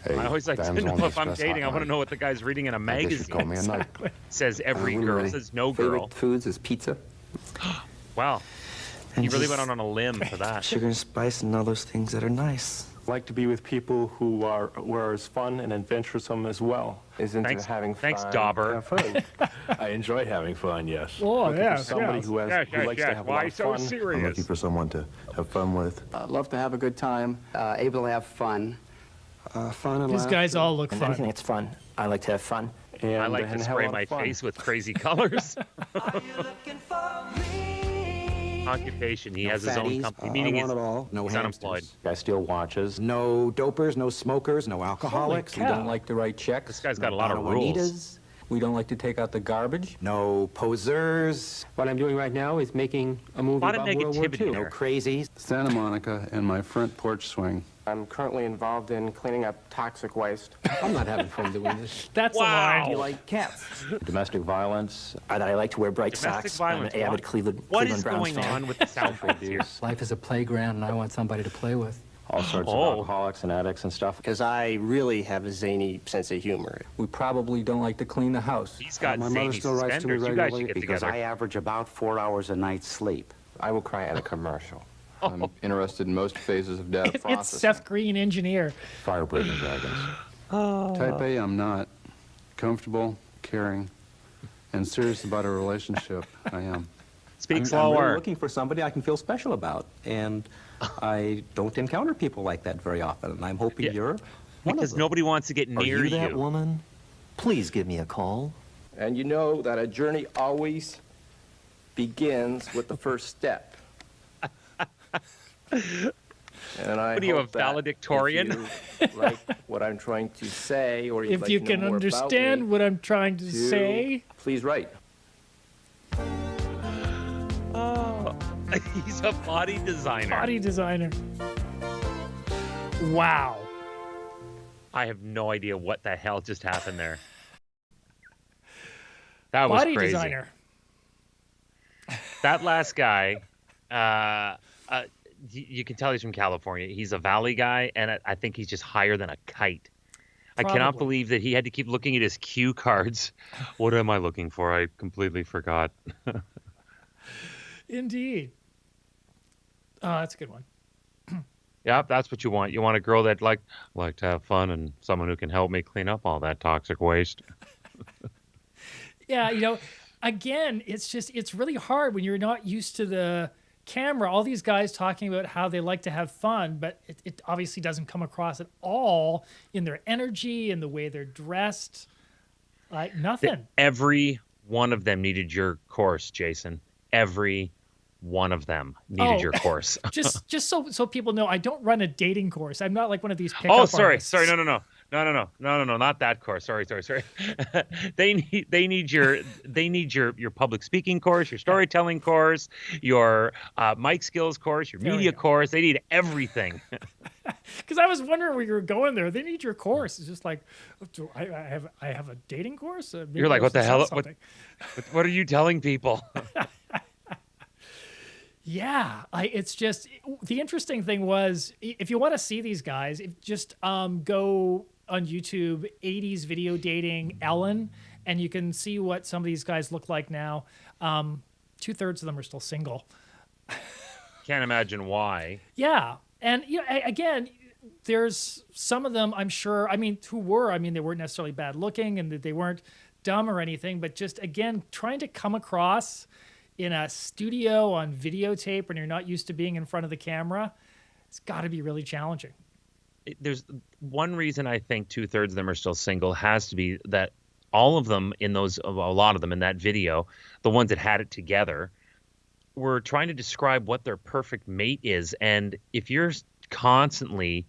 I always like to know if I'm dating. I want to know what the guy's reading in a I guess you'd call magazine. me a night. Says every When girl. my Says no favorite girl. foods is pizza. Wow. And You really just went on a limb for that. Sugar and spice and all those things that are nice. I like to be with people who are as fun and adventuresome as well. Is into Thanks, having thanks, fun. Dauber. Have fun. I enjoy having fun. Yes. Oh, Looking yes, for somebody yes. who likes to have a lot of fun. I'm looking for someone to have fun with. Love to have a good time. Able to have fun. Fun and These laugh. guys all look And fun. anything that's fun. I like to have fun. And, I like and to have a spray lot my of fun. face with crazy colors. Occupation. He has his own fatties. company. I Meaning want he's, it all. No he's hamsters. unemployed. I steal watches. No dopers, no smokers, no alcoholics. Holy cow. like to write checks. This guy's got a lot of rules. We don't like to take out the garbage. No posers. What I'm doing right now is making a movie A lot of about World War negativity II. there. No crazies. Santa Monica and my front porch swing. I'm currently involved in cleaning up toxic waste. I'm not having fun doing this. That's Wow. a line. You like cats. Domestic violence. That I like to wear bright Domestic socks. violence. I'm an avid What Cleveland is Browns going fan. on with the South here? Life is a playground, and I want somebody to play with. All sorts Oh. of alcoholics and addicts and stuff. Because I really have a zany sense of humor. We probably don't like to clean the house. He's got My zany mother still writes to me suspenders. You guys regularly should get Because together. I average about 4 hours a night sleep. I will cry at a commercial. I'm interested in most phases of data It's processing. Seth Green, engineer. Fire-breathing dragons. Type A, I'm not. Comfortable, caring, and serious about a relationship, I am. Speak I'm slower. really looking for somebody I can feel special about, and I don't encounter people like that very often, and I'm hoping Yeah, you're one Because of them. nobody wants to get Are near you that woman? Please give me a call. And you know that a journey always begins with the first step. And I What are you, a hope that valedictorian? if you like what I'm trying to say, or you'd If like you to know can more about understand me, what I'm trying to say. please write. Oh, he's a body designer. Body designer. Wow. I have no idea what the hell just happened there. That was Body crazy. designer. That last guy, you can tell he's from California. He's a valley guy, and I think he's just higher than a kite. I cannot Probably. believe that he had to keep looking at his cue cards. What am I looking for? I completely forgot. Indeed. Oh, that's a good one. Yep, that's what you want. You want a girl that like to have fun and someone who can help me clean up all that toxic waste. Yeah, again, it's really hard when you're not used to the camera, all these guys talking about how they like to have fun, but it obviously doesn't come across at all in their energy and the way they're dressed. Like nothing. Every one of them needed your course, Jason. Every one of them needed your course. just so people know, I don't run a dating course. I'm not like one of these pickup artists. No, not that course. Sorry. they need your public speaking course, your storytelling course, your mic skills course, your media course. They need everything. Because I was wondering where you were going there. They need your course. It's just like, I have a dating course. You're like, what the hell? What are you telling people? Yeah, it's just the interesting thing was if you want to see these guys, just go on YouTube, 80s video dating Ellen, and you can see what some of these guys look like now. 2/3 of them are still single. Can't imagine why. Yeah, and again, there's some of them I'm sure. Who were? They weren't necessarily bad looking, and they weren't dumb or anything, but just again trying to come across in a studio on videotape when you're not used to being in front of the camera, it's got to be really challenging. There's one reason I think 2/3 of them are still single has to be that all of them a lot of them in that video, the ones that had it together, were trying to describe what their perfect mate is. And if you're constantly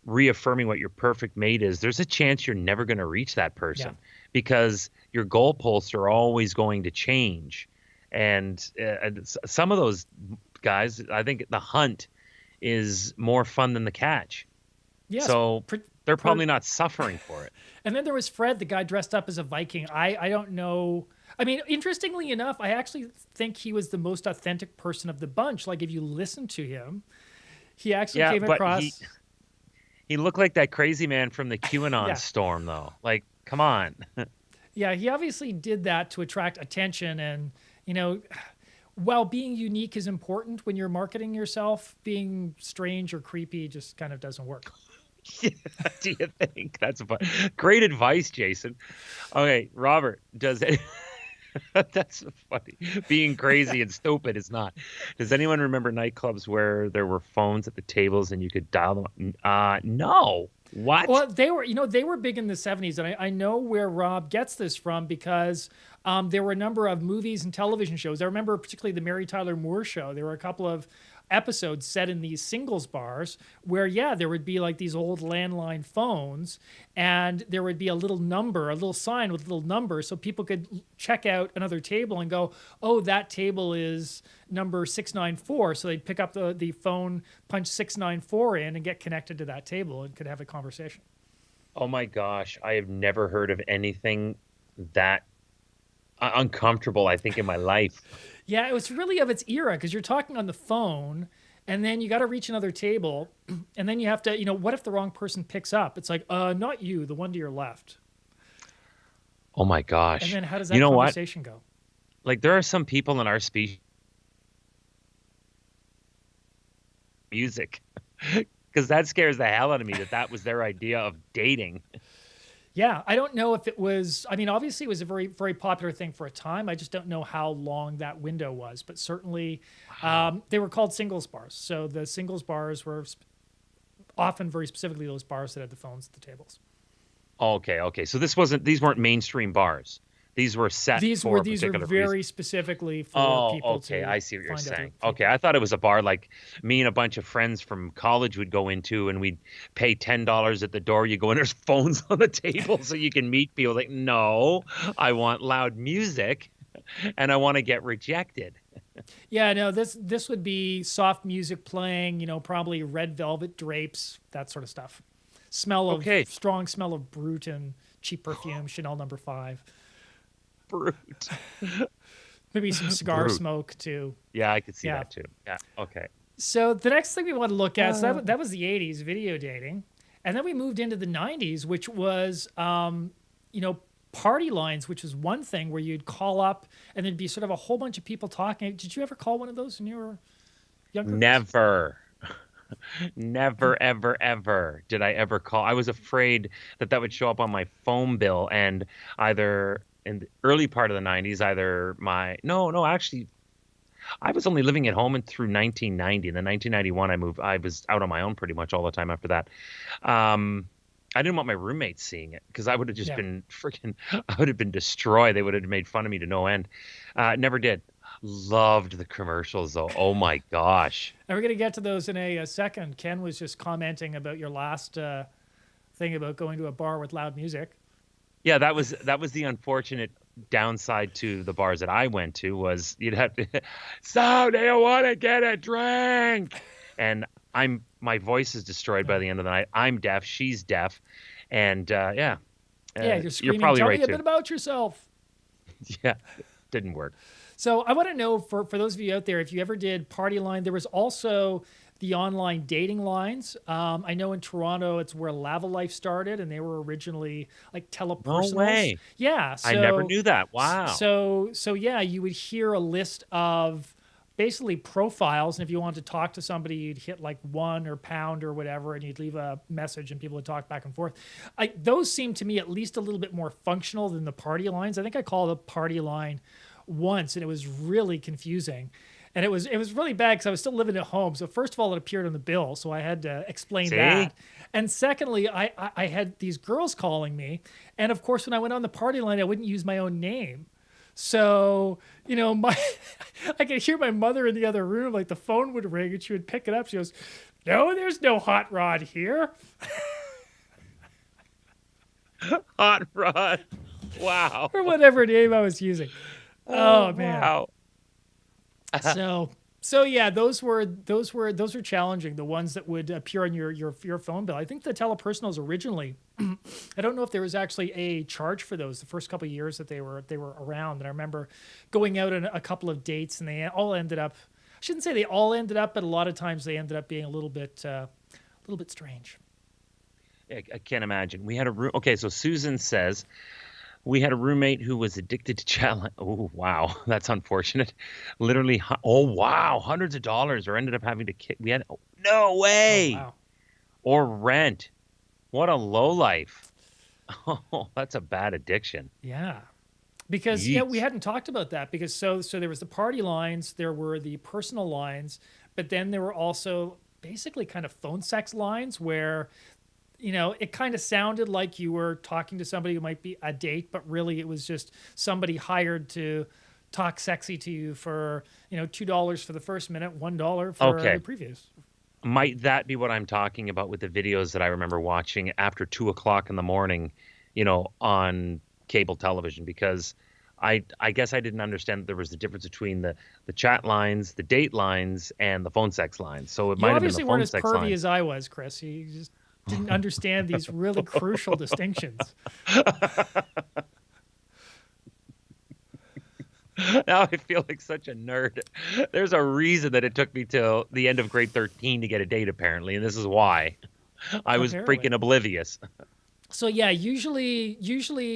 reaffirming what your perfect mate is, there's a chance you're never going to reach that person because your goalposts are always going to change. And some of those guys, I think the hunt is more fun than the catch. Yes, so they're probably not suffering for it. And then there was Fred, the guy dressed up as a Viking. I don't know. Interestingly enough, I actually think he was the most authentic person of the bunch. Like if you listen to him, he actually came across. He looked like that crazy man from the QAnon storm, though. Like, come on. Yeah, he obviously did that to attract attention. And, while being unique is important when you're marketing yourself, being strange or creepy just kind of doesn't work. Yeah, do you think? That's great advice, Jason. Okay, Robert, does it? That's funny. Being crazy and stupid is not. Does anyone remember nightclubs where there were phones at the tables and you could dial them up? No. What? Well, they were big in the 70s, and I know where Rob gets this from because there were a number of movies and television shows. I remember particularly the Mary Tyler Moore Show. There were a couple of episodes set in these singles bars where, there would be like these old landline phones, and there would be a little sign with a little number, so people could check out another table and go, oh, that table is number 694. So they'd pick up the phone, punch 694 in, and get connected to that table and could have a conversation. Oh my gosh, I have never heard of anything that uncomfortable, I think, in my life. Yeah, it was really of its era because you're talking on the phone and then you got to reach another table and then you have to, what if the wrong person picks up? It's like, not you, the one to your left. Oh my gosh. And then how does that conversation go? Like there are some people in our species music because that scares the hell out of me that was their idea of dating. Yeah, I don't know if it was, obviously it was a very, very popular thing for a time. I just don't know how long that window was, but certainly they were called singles bars. So the singles bars were often very specifically those bars that had the phones at the tables. Okay. So these weren't mainstream bars. These were set these for were a particular very reason. Specifically for people okay. I see what you're saying. Other okay, I thought it was a bar like me and a bunch of friends from college would go into, and we'd pay $10 at the door. You go in, there's phones on the table so you can meet people. Like, no, I want loud music, and I want to get rejected. Yeah, no, this would be soft music playing. Probably red velvet drapes, that sort of stuff. Strong smell of Brut and cheap perfume, Chanel No. 5. Brute. Maybe some cigar smoke too. Yeah, I could see that too. Yeah. Okay. So the next thing we want to look at, that was the 80s, video dating. And then we moved into the 90s, which was, party lines, which was one thing where you'd call up and there'd be sort of a whole bunch of people talking. Did you ever call one of those when you were younger? Never. Never, ever, ever did I ever call. I was afraid that would show up on my phone bill, and either in the early part of the 90s, actually, I was only living at home through 1990. And then 1991, I moved. I was out on my own pretty much all the time after that. I didn't want my roommates seeing it because I would have just been freaking. I would have been destroyed. They would have made fun of me to no end. Never did. Loved the commercials though. Oh my gosh. And we're gonna get to those in a second. Ken was just commenting about your last thing about going to a bar with loud music. Yeah, that was the unfortunate downside to the bars that I went to was you'd have to. So do you want to get a drink? And my voice is destroyed by the end of the night. I'm deaf. She's deaf, and yeah, you're screaming. You're probably Tell right me a too. bit about yourself. Yeah, didn't work. So I want to know for those of you out there, if you ever did Party Line, there was also the online dating lines. I know in Toronto, it's where Lava Life started, and they were originally like telepersonals. No way. Yeah. So, I never knew that. Wow. So yeah, you would hear a list of basically profiles, and if you wanted to talk to somebody, you'd hit like 1 or pound or whatever, and you'd leave a message, and people would talk back and forth. Those seem to me at least a little bit more functional than the party lines. I think I called a party line once, and it was really confusing. And it was really bad because I was still living at home. So first of all, it appeared on the bill, so I had to explain that. And secondly, I had these girls calling me, and of course, when I went on the party line, I wouldn't use my own name. So, I could hear my mother in the other room, like the phone would ring and she would pick it up. She goes, "No, there's no hot rod here." Hot rod. Wow. Or whatever name I was using. Oh man. Wow. So yeah, those were challenging. The ones that would appear on your phone bill. I think the telepersonals originally, I don't know if there was actually a charge for those the first couple of years that they were around. And I remember going out on a couple of dates, and they all ended up. I shouldn't say they all ended up, but a lot of times they ended up being a little bit strange. Yeah, I can't imagine. We had a room. Okay, so Susan says. We had a roommate who was addicted to chat line. Oh, wow. That's unfortunate. Literally, hundreds of dollars, or ended up having to kick. We had, no way. Oh, wow. Or rent. What a lowlife. Oh, that's a bad addiction. Yeah. Because we hadn't talked about that because so there was the party lines, there were the personal lines, but then there were also basically kind of phone sex lines where it kind of sounded like you were talking to somebody who might be a date, but really it was just somebody hired to talk sexy to you for, $2 for the first minute, $1 for the previous. Might that be what I'm talking about with the videos that I remember watching after 2:00 in the morning, on cable television? Because I guess I didn't understand that there was a difference between the chat lines, the date lines, and the phone sex lines. So it might have been the phone sex lines. You obviously weren't as pervy as I was, Chris. You just didn't understand these really crucial distinctions. Now I feel like such a nerd. There's a reason that it took me till the end of grade 13 to get a date, apparently, and this is why. I was freaking oblivious. So yeah, usually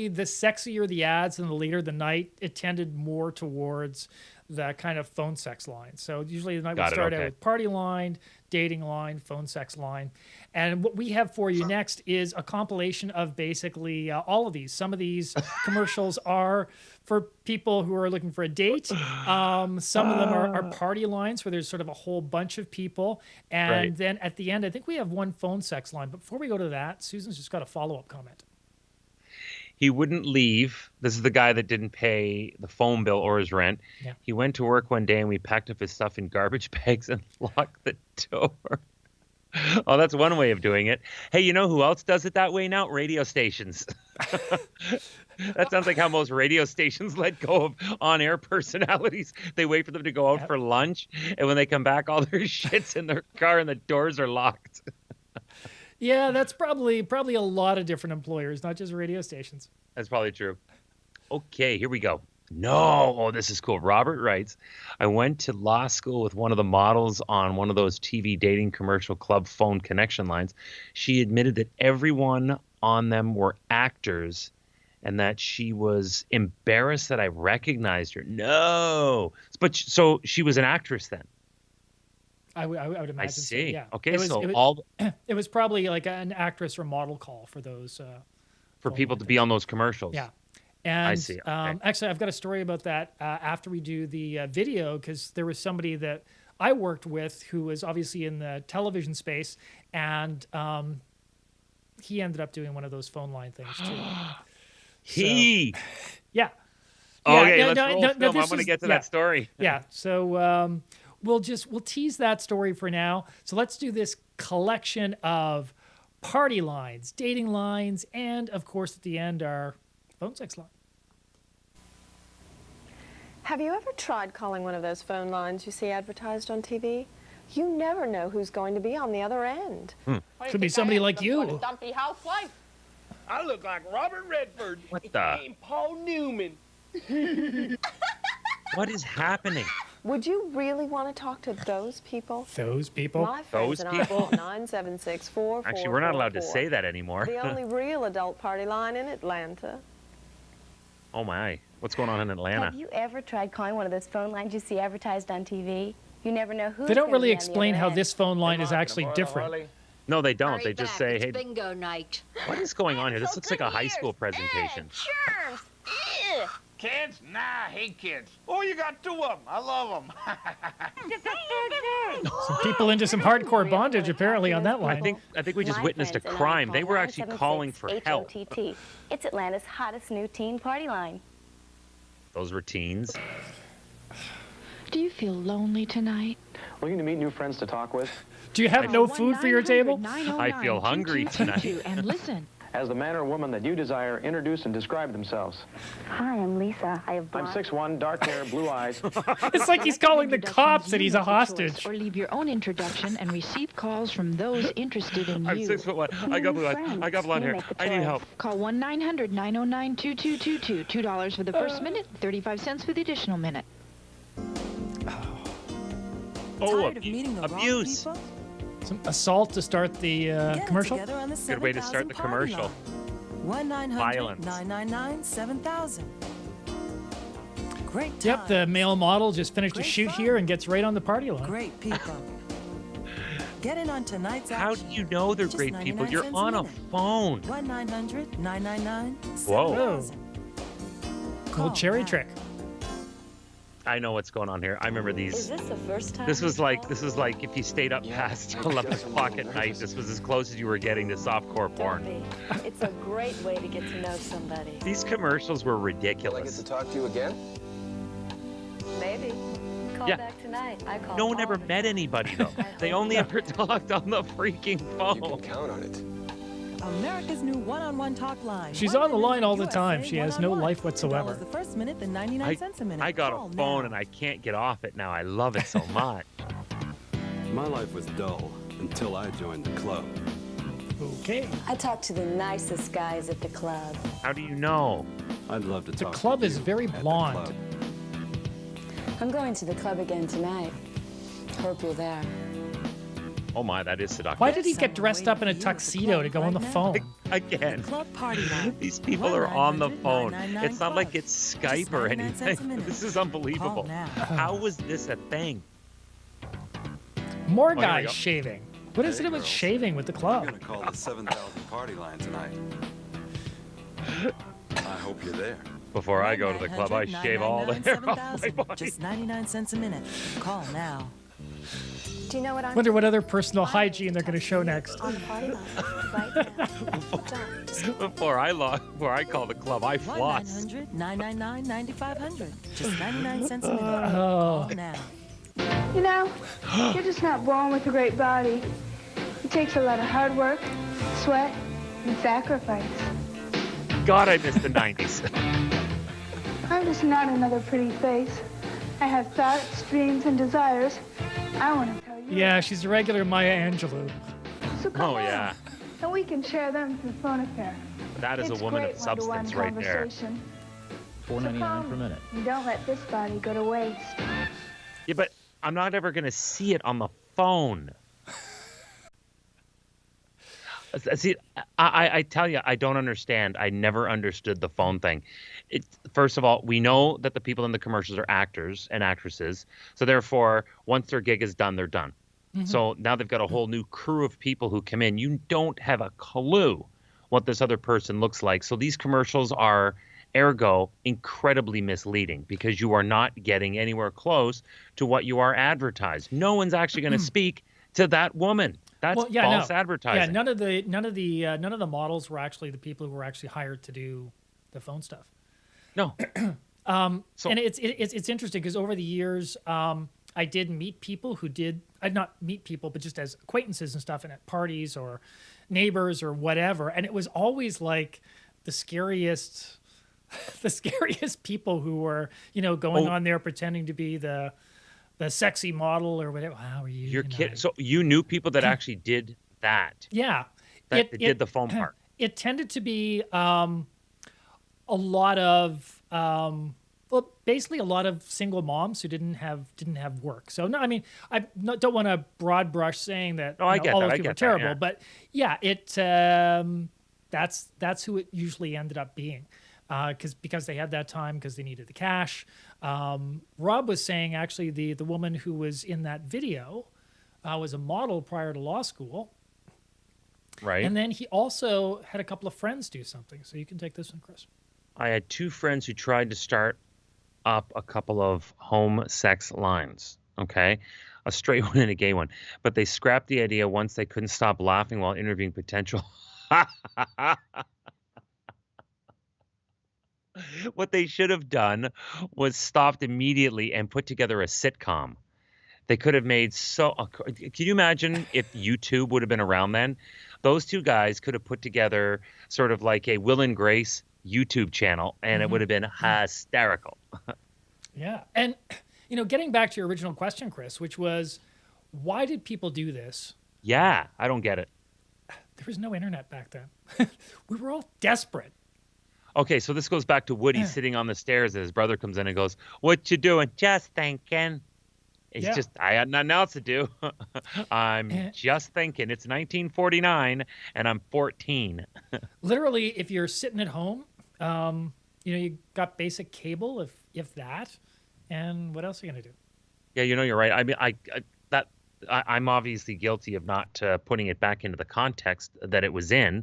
the sexier the ads and the later the night, it tended more towards the kind of phone sex line. So usually the night would start out with party line, dating line, phone sex line. And what we have for you next is a compilation of basically all of these. Some of these commercials are for people who are looking for a date. Some of them are party lines where there's sort of a whole bunch of people. And then at the end, I think we have one phone sex line. But before we go to that, Susan's just got a follow-up comment. He wouldn't leave. This is the guy that didn't pay the phone bill or his rent. Yeah. He went to work one day and we packed up his stuff in garbage bags and locked the door. Oh, that's one way of doing it. Hey, you know who else does it that way now? Radio stations. That sounds like how most radio stations let go of on-air personalities. They wait for them to go out for lunch, and when they come back, all their shit's in their car and the doors are locked. Yeah, that's probably a lot of different employers, not just radio stations. That's probably true. Okay, here we go. No, oh, this is cool. Robert writes, I went to law school with one of the models on one of those TV dating commercial club phone connection lines. She admitted that everyone on them were actors and that she was embarrassed that I recognized her. No. But so she was an actress then? I would imagine. I see. So, yeah. Okay, it was probably like an actress or model call for those. For people to be on those commercials. Yeah. And I see. Okay. actually, I've got a story about that after we do the video, because there was somebody that I worked with who was obviously in the television space, and he ended up doing one of those phone line things too. Yeah. Okay, Yeah, let's roll film. I'm going to get to that story. Yeah. So we'll tease that story for now. So let's do this collection of party lines, dating lines, and of course at the end our phone sex line. Have you ever tried calling one of those phone lines you see advertised on TV? You never know who's going to be on the other end. Could be somebody like you. Dumpy housewife. I look like Robert Redford. What the? Paul Newman. What is happening? Would you really want to talk to those people? Those people? My friends Those and people? I call 976-4444. Actually, we're not allowed to say that anymore. The only real adult party line in Atlanta. Oh my. What's going on in Atlanta? Have you ever tried calling one of those phone lines you see advertised on TV? You never know who. They don't really explain how this phone line is actually different. No, they don't. They just say, hey, bingo night. What is going on here? This looks like a high school presentation. Germs. Kids? Nah, I hate kids. Oh, you got two of them. I love them. Some people into some hardcore bondage apparently on that line. I think we just witnessed a crime. They were actually calling for help. HOTT. It's Atlanta's hottest new teen party line. Those were teens. Do you feel lonely tonight? Looking to meet new friends to talk with? Do you have no food for your table? I feel hungry tonight. And listen. As the man or woman that you desire, introduce and describe themselves. Hi, I'm Lisa. I have I'm 6'1", dark hair, blue eyes. It's like he's calling the cops and he's a hostage. Or leave your own introduction and receive calls from those interested in you. I'm 6'1". I got blue eyes. I got blonde hair. I need help. Call 1-900-909-2222. $2 for the first minute, 35 cents for the additional minute. Oh, abuse. Some assault to start the commercial. Good way to start the commercial. 1-900-999-7000. Great time. Yep, the male model just finished a shoot here and gets right on the party line. Great people. Get in on tonight's action. How do you know they're Just great people? 99 You're cents on a minute. phone. 1-900-999-7000. Whoa. Cool cherry trick. I know what's going on here. I remember these. Is this the first time? This was like if you stayed up past 11 o'clock at night. This was as close as you were getting to softcore porn. It's a great way to get to know somebody. These commercials were ridiculous. Will I get to talk to you again? Maybe. Call Yeah. back tonight. I call No one all ever the met time. anybody though. They only ever talked on the freaking phone. You can count on it. America's new one-on-one talk line. She's on the line all the time. She has no life whatsoever. $2 the first minute, then 99 cents a minute. I got Call a phone now. and I can't get off it now. I love it so much. My life was dull until I joined the club. Okay. I talk to the nicest guys at the club. How do you know? I'd love to The talk club to is you very at the blonde. club. I'm going to the club again tonight. Hope you're there. Oh my, that is seductive. Why did he get dressed up in a tuxedo to go on the phone? Again, Club party line. these people are on the phone. 1-900-999-CLUB. It's not like it's Skype or 99 cents a anything. minute. This is unbelievable. Call now. How was this a thing? More here we guys go. shaving. What is it about shaving with the I'm club? gonna call the 7,000 party line tonight. I hope you're there. Before I go to the club, I shave all the hair off my 7,000. body. Just 99 cents a minute. Call now. Do you know what I'm Wonder what other personal hygiene they're going to show next. on the party line right now? Don't. Just Before I call the club, I floss. 1-900-999-9500. Just 99 cents a minute. Oh. Call now. You know, you're just not born with a great body. It takes a lot of hard work, sweat, and sacrifice. God, I miss the 90s. I'm just not another pretty face. I have thoughts, dreams, and desires. I want to tell you. Yeah, she's a regular Maya Angelou. So come Oh on, yeah, and we can share them through phone affair. that is a It's woman great of substance right there. conversation. $4.99 per minute. And don't let this body go to waste. Yeah, but I'm not ever gonna see it on the phone. See, I tell you, I don't understand. I never understood the phone thing. First of all, we know that the people in the commercials are actors and actresses. So therefore, once their gig is done, they're done. So now they've got a whole new crew of people who come in. You don't have a clue what this other person looks like. So these commercials are ergo incredibly misleading because you are not getting anywhere close to what you are advertised. No one's actually going to speak to that woman. That's false advertising. Yeah, none of the models were actually the people who were actually hired to do the phone stuff. No. And it's interesting because over the years, I did meet people who did. I'd not meet people, but just as acquaintances and stuff, and at parties or neighbors or whatever. And it was always like the scariest people who were, going on there pretending to be the sexy model or whatever. How are you? You're kidding. So you knew people that actually did that. Yeah. That did the phone part. It tended to be a lot of basically a lot of single moms who didn't have work. So no, I mean, don't want to broad brush saying that all those people are terrible, but yeah, that's who it usually ended up being. Because they had that time, because they needed the cash. Rob was saying actually the woman who was in that video was a model prior to law school. Right. And then he also had a couple of friends do something. So you can take this one, Chris. I had two friends who tried to start up a couple of home sex lines. Okay. A straight one and a gay one. But they scrapped the idea once they couldn't stop laughing while interviewing potential. What they should have done was stopped immediately and put together a sitcom. They could have made can you imagine if YouTube would have been around then? Those two guys could have put together sort of like a Will and Grace YouTube channel, and it would have been hysterical. Yeah. And, getting back to your original question, Chris, which was, why did people do this? Yeah, I don't get it. There was no internet back then. We were all desperate. Okay, so this goes back to Woody sitting on the stairs as his brother comes in and goes, "What you doing?" "Just thinking." It's just, I had nothing else to do. I'm just thinking. It's 1949 and I'm 14. Literally, if you're sitting at home, you got basic cable, if that, and what else are you gonna do? Yeah, you're right. I mean, I'm obviously guilty of not putting it back into the context that it was in,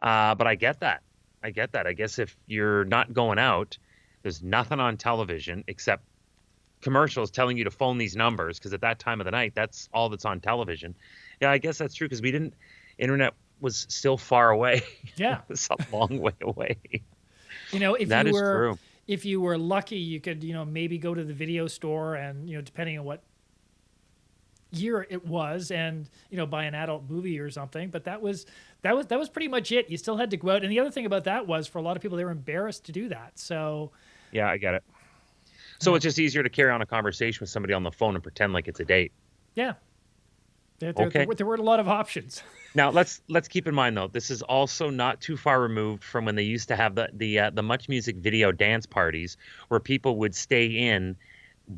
but I get that. I guess if you're not going out, there's nothing on television except commercials telling you to phone these numbers, because at that time of the night, that's all that's on television. Yeah, I guess that's true, because internet was still far away. Yeah. It's a long way away. If you were lucky, you could, maybe go to the video store and, depending on what year it was, and buy an adult movie or something. But that was pretty much it. You still had to go out. And the other thing about that was, for a lot of people, they were embarrassed to do that. So yeah, I get it. So it's just easier to carry on a conversation with somebody on the phone and pretend like it's a date. Yeah. There were a lot of options. Now let's keep in mind, though, this is also not too far removed from when they used to have the Much Music video dance parties, where people would stay in,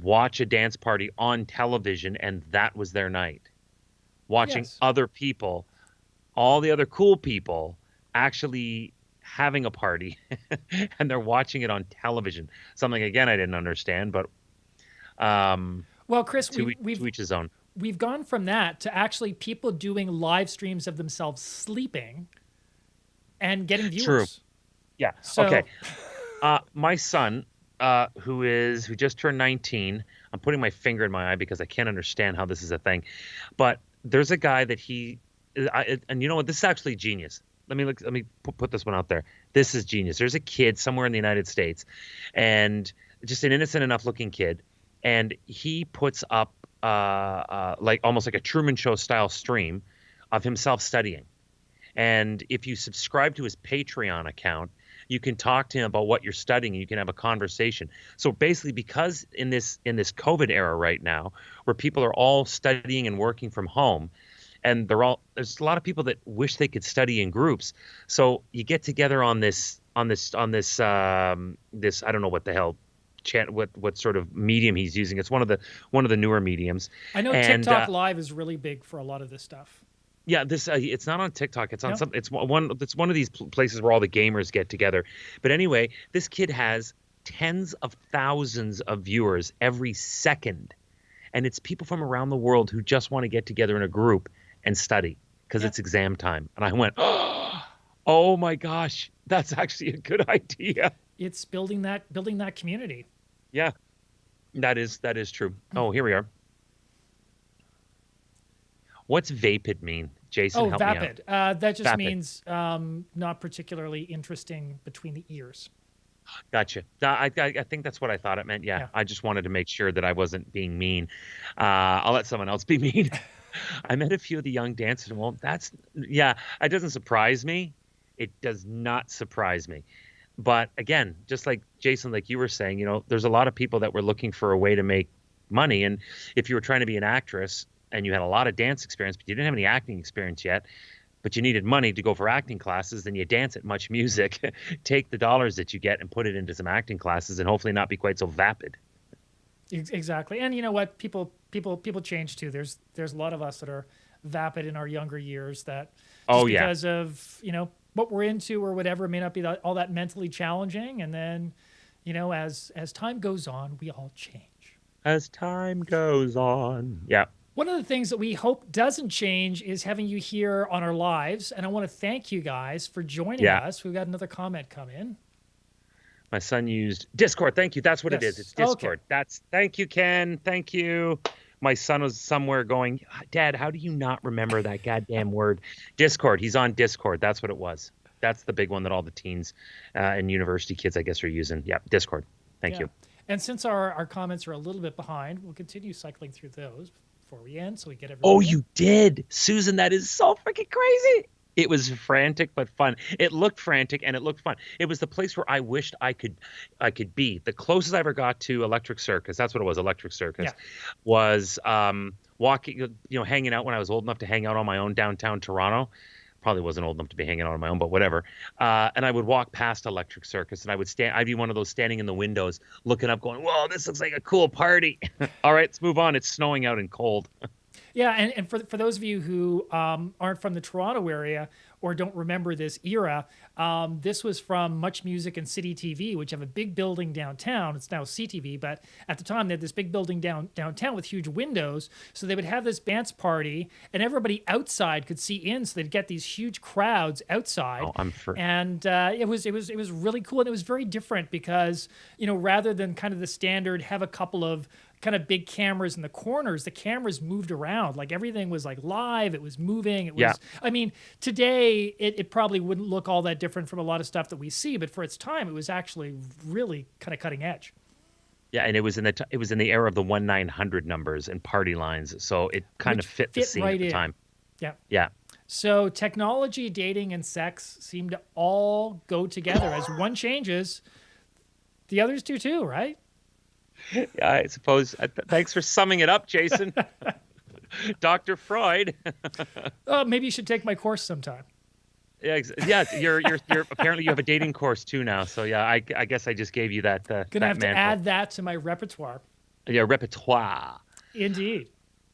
watch a dance party on television, and that was their night. Watching other people, all the other cool people, actually having a party, and they're watching it on television. Something, again, I didn't understand, but well, Chris, to each his own. We've gone from that to actually people doing live streams of themselves sleeping and getting viewers. True. Yeah. So, okay. My son, who just turned 19, I'm putting my finger in my eye because I can't understand how this is a thing, but there's a guy that and you know what? This is actually genius. Let me put this one out there. This is genius. There's a kid somewhere in the United States, and just an innocent enough looking kid, and he puts up like almost like a Truman Show style stream of himself studying. And if you subscribe to his Patreon account, you can talk to him about what you're studying, and you can have a conversation. So basically, because in this COVID era right now, where people are all studying and working from home, and there's a lot of people that wish they could study in groups. So you get together on this I don't know what the hell what sort of medium he's using. It's one of the newer mediums. I know TikTok Live is really big for a lot of this stuff. Yeah, it's not on TikTok. It's on it's one of these places where all the gamers get together. But anyway, this kid has tens of thousands of viewers every second, and it's people from around the world who just want to get together in a group and study because it's exam time. And I went, oh my gosh, that's actually a good idea. it's building that community. Yeah, that is true. Oh, here we are. What's vapid mean? Jason, help me out. Vapid. That just Vapid. means not particularly interesting between the ears. Gotcha. I think that's what I thought it meant. Yeah. I just wanted to make sure that I wasn't being mean. I'll let someone else be mean. I met a few of the young dancers. Well, it doesn't surprise me. It does not surprise me. But again, just like Jason, like you were saying, there's a lot of people that were looking for a way to make money. And if you were trying to be an actress and you had a lot of dance experience, but you didn't have any acting experience yet, but you needed money to go for acting classes, then you dance at Much Music, take the dollars that you get and put it into some acting classes and hopefully not be quite so vapid. Exactly. And you know what? People change too. There's a lot of us that are vapid in our younger years that because of, what we're into or whatever, it may not be all that mentally challenging. And then, as time goes on, we all change. As time goes on. Yeah. One of the things that we hope doesn't change is having you here on our lives. And I want to thank you guys for joining us. We've got another comment come in. My son used Discord. Thank you. That's what it is. It's Discord. Okay. Thank you, Ken. Thank you. My son was somewhere going, Dad, how do you not remember that goddamn word? Discord. He's on Discord. That's what it was. That's the big one that all the teens and university kids, I guess, are using. Yeah, Discord. Thank you. And since our comments are a little bit behind, we'll continue cycling through those before we end so we get everyone. Oh, you did. Susan, that is so freaking crazy. It was frantic but fun. It looked frantic and it looked fun. It was the place where I wished I could be. The closest I ever got to Electric Circus, that's what it was, Electric Circus, was walking, hanging out when I was old enough to hang out on my own downtown Toronto. Probably wasn't old enough to be hanging out on my own, but whatever. And I would walk past Electric Circus and I'd be one of those standing in the windows looking up going, whoa, this looks like a cool party. All right, let's move on. It's snowing out and cold. Yeah, and for those of you who aren't from the Toronto area or don't remember this era, this was from Much Music and City TV, which have a big building downtown. It's now CTV, but at the time they had this big building downtown with huge windows. So they would have this dance party, and everybody outside could see in, so they'd get these huge crowds outside. Oh, and it was really cool, and it was very different because rather than kind of the standard have a couple of kind of big cameras in the corners, the cameras moved around. Like everything was like live, it was moving. It was, I mean, today it probably wouldn't look all that different from a lot of stuff that we see, but for its time, it was actually really kind of cutting edge. Yeah, and it was in the era of the 1-900 numbers and party lines, so it kind of fit the scene at the time. Yeah. Yeah. So technology, dating, and sex seem to all go together. As one changes, the others do too, right? Yeah, I suppose. Thanks for summing it up, Jason. Dr. Freud. Maybe you should take my course sometime. Yeah. You're apparently you have a dating course too now. So yeah, I guess I just gave you that. Gonna have to add that to my repertoire. Yeah, repertoire. Indeed.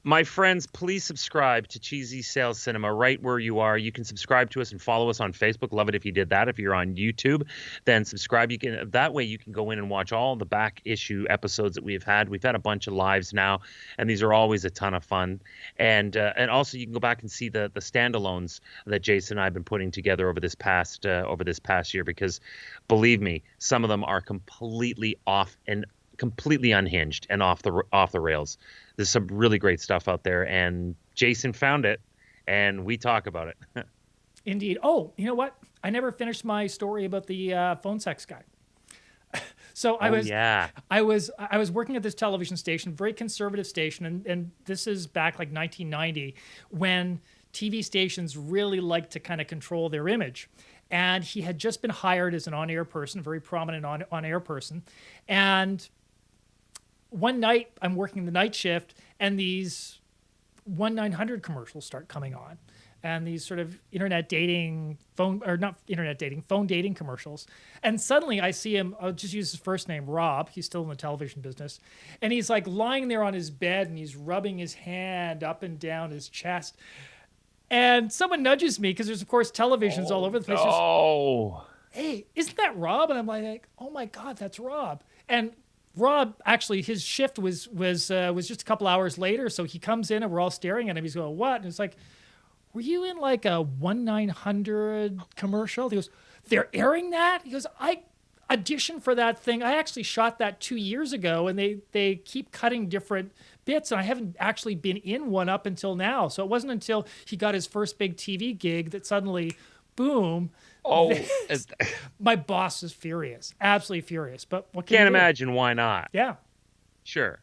My friends, please subscribe to Cheezy Sales Cinema right where you are. You can subscribe to us and follow us on Facebook. Love it if you did that. If you're on YouTube, then subscribe. That way you can go in and watch all the back issue episodes that we've had. We've had a bunch of lives now, and these are always a ton of fun. And also you can go back and see the standalones that Jason and I have been putting together over this past year, because believe me, some of them are completely off and completely unhinged and off the rails. There's some really great stuff out there, and Jason found it, and we talk about it. Indeed. Oh, you know what? I never finished my story about the phone sex guy. So I was working at this television station, very conservative station, and this is back like 1990 when TV stations really like to kind of control their image. And he had just been hired as an on-air person, very prominent on-air person, and one night I'm working the night shift and these 1-900 commercials start coming on, and these sort of phone dating commercials. And suddenly I see him, I'll just use his first name, Rob. He's still in the television business. And he's like lying there on his bed and he's rubbing his hand up and down his chest. And someone nudges me because there's of course televisions all over the place. Oh, hey, isn't that Rob? And I'm like, oh my God, that's Rob. And Rob, actually, his shift was just a couple hours later, so he comes in and we're all staring at him. He's going, what? And it's like, were you in like a 1-900 commercial? He goes, they're airing that? He goes, I audition for that thing. I actually shot that 2 years ago, and they keep cutting different bits, and I haven't actually been in one up until now. So it wasn't until he got his first big TV gig that suddenly, boom. Oh, my boss is furious, absolutely furious. But what can can't you do? imagine why not. Yeah. Sure.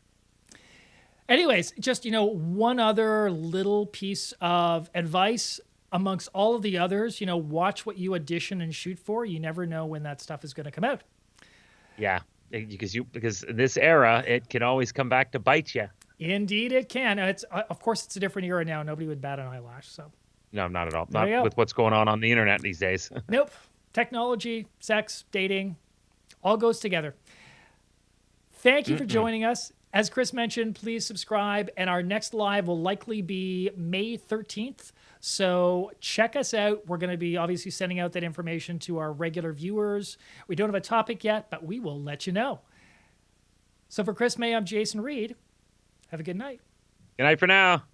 Anyways, just, one other little piece of advice amongst all of the others, watch what you audition and shoot for. You never know when that stuff is going to come out. Yeah, because in this era, it can always come back to bite you. Indeed it can. Of course, it's a different era now. Nobody would bat an eyelash, so. No, not at all. There you Not go. with what's going on the internet these days. Nope. Technology, sex, dating, all goes together. Thank you for joining us. As Chris mentioned, please subscribe. And our next live will likely be May 13th. So check us out. We're going to be obviously sending out that information to our regular viewers. We don't have a topic yet, but we will let you know. So for Chris May, I'm Jason Reid. Have a good night. Good night for now.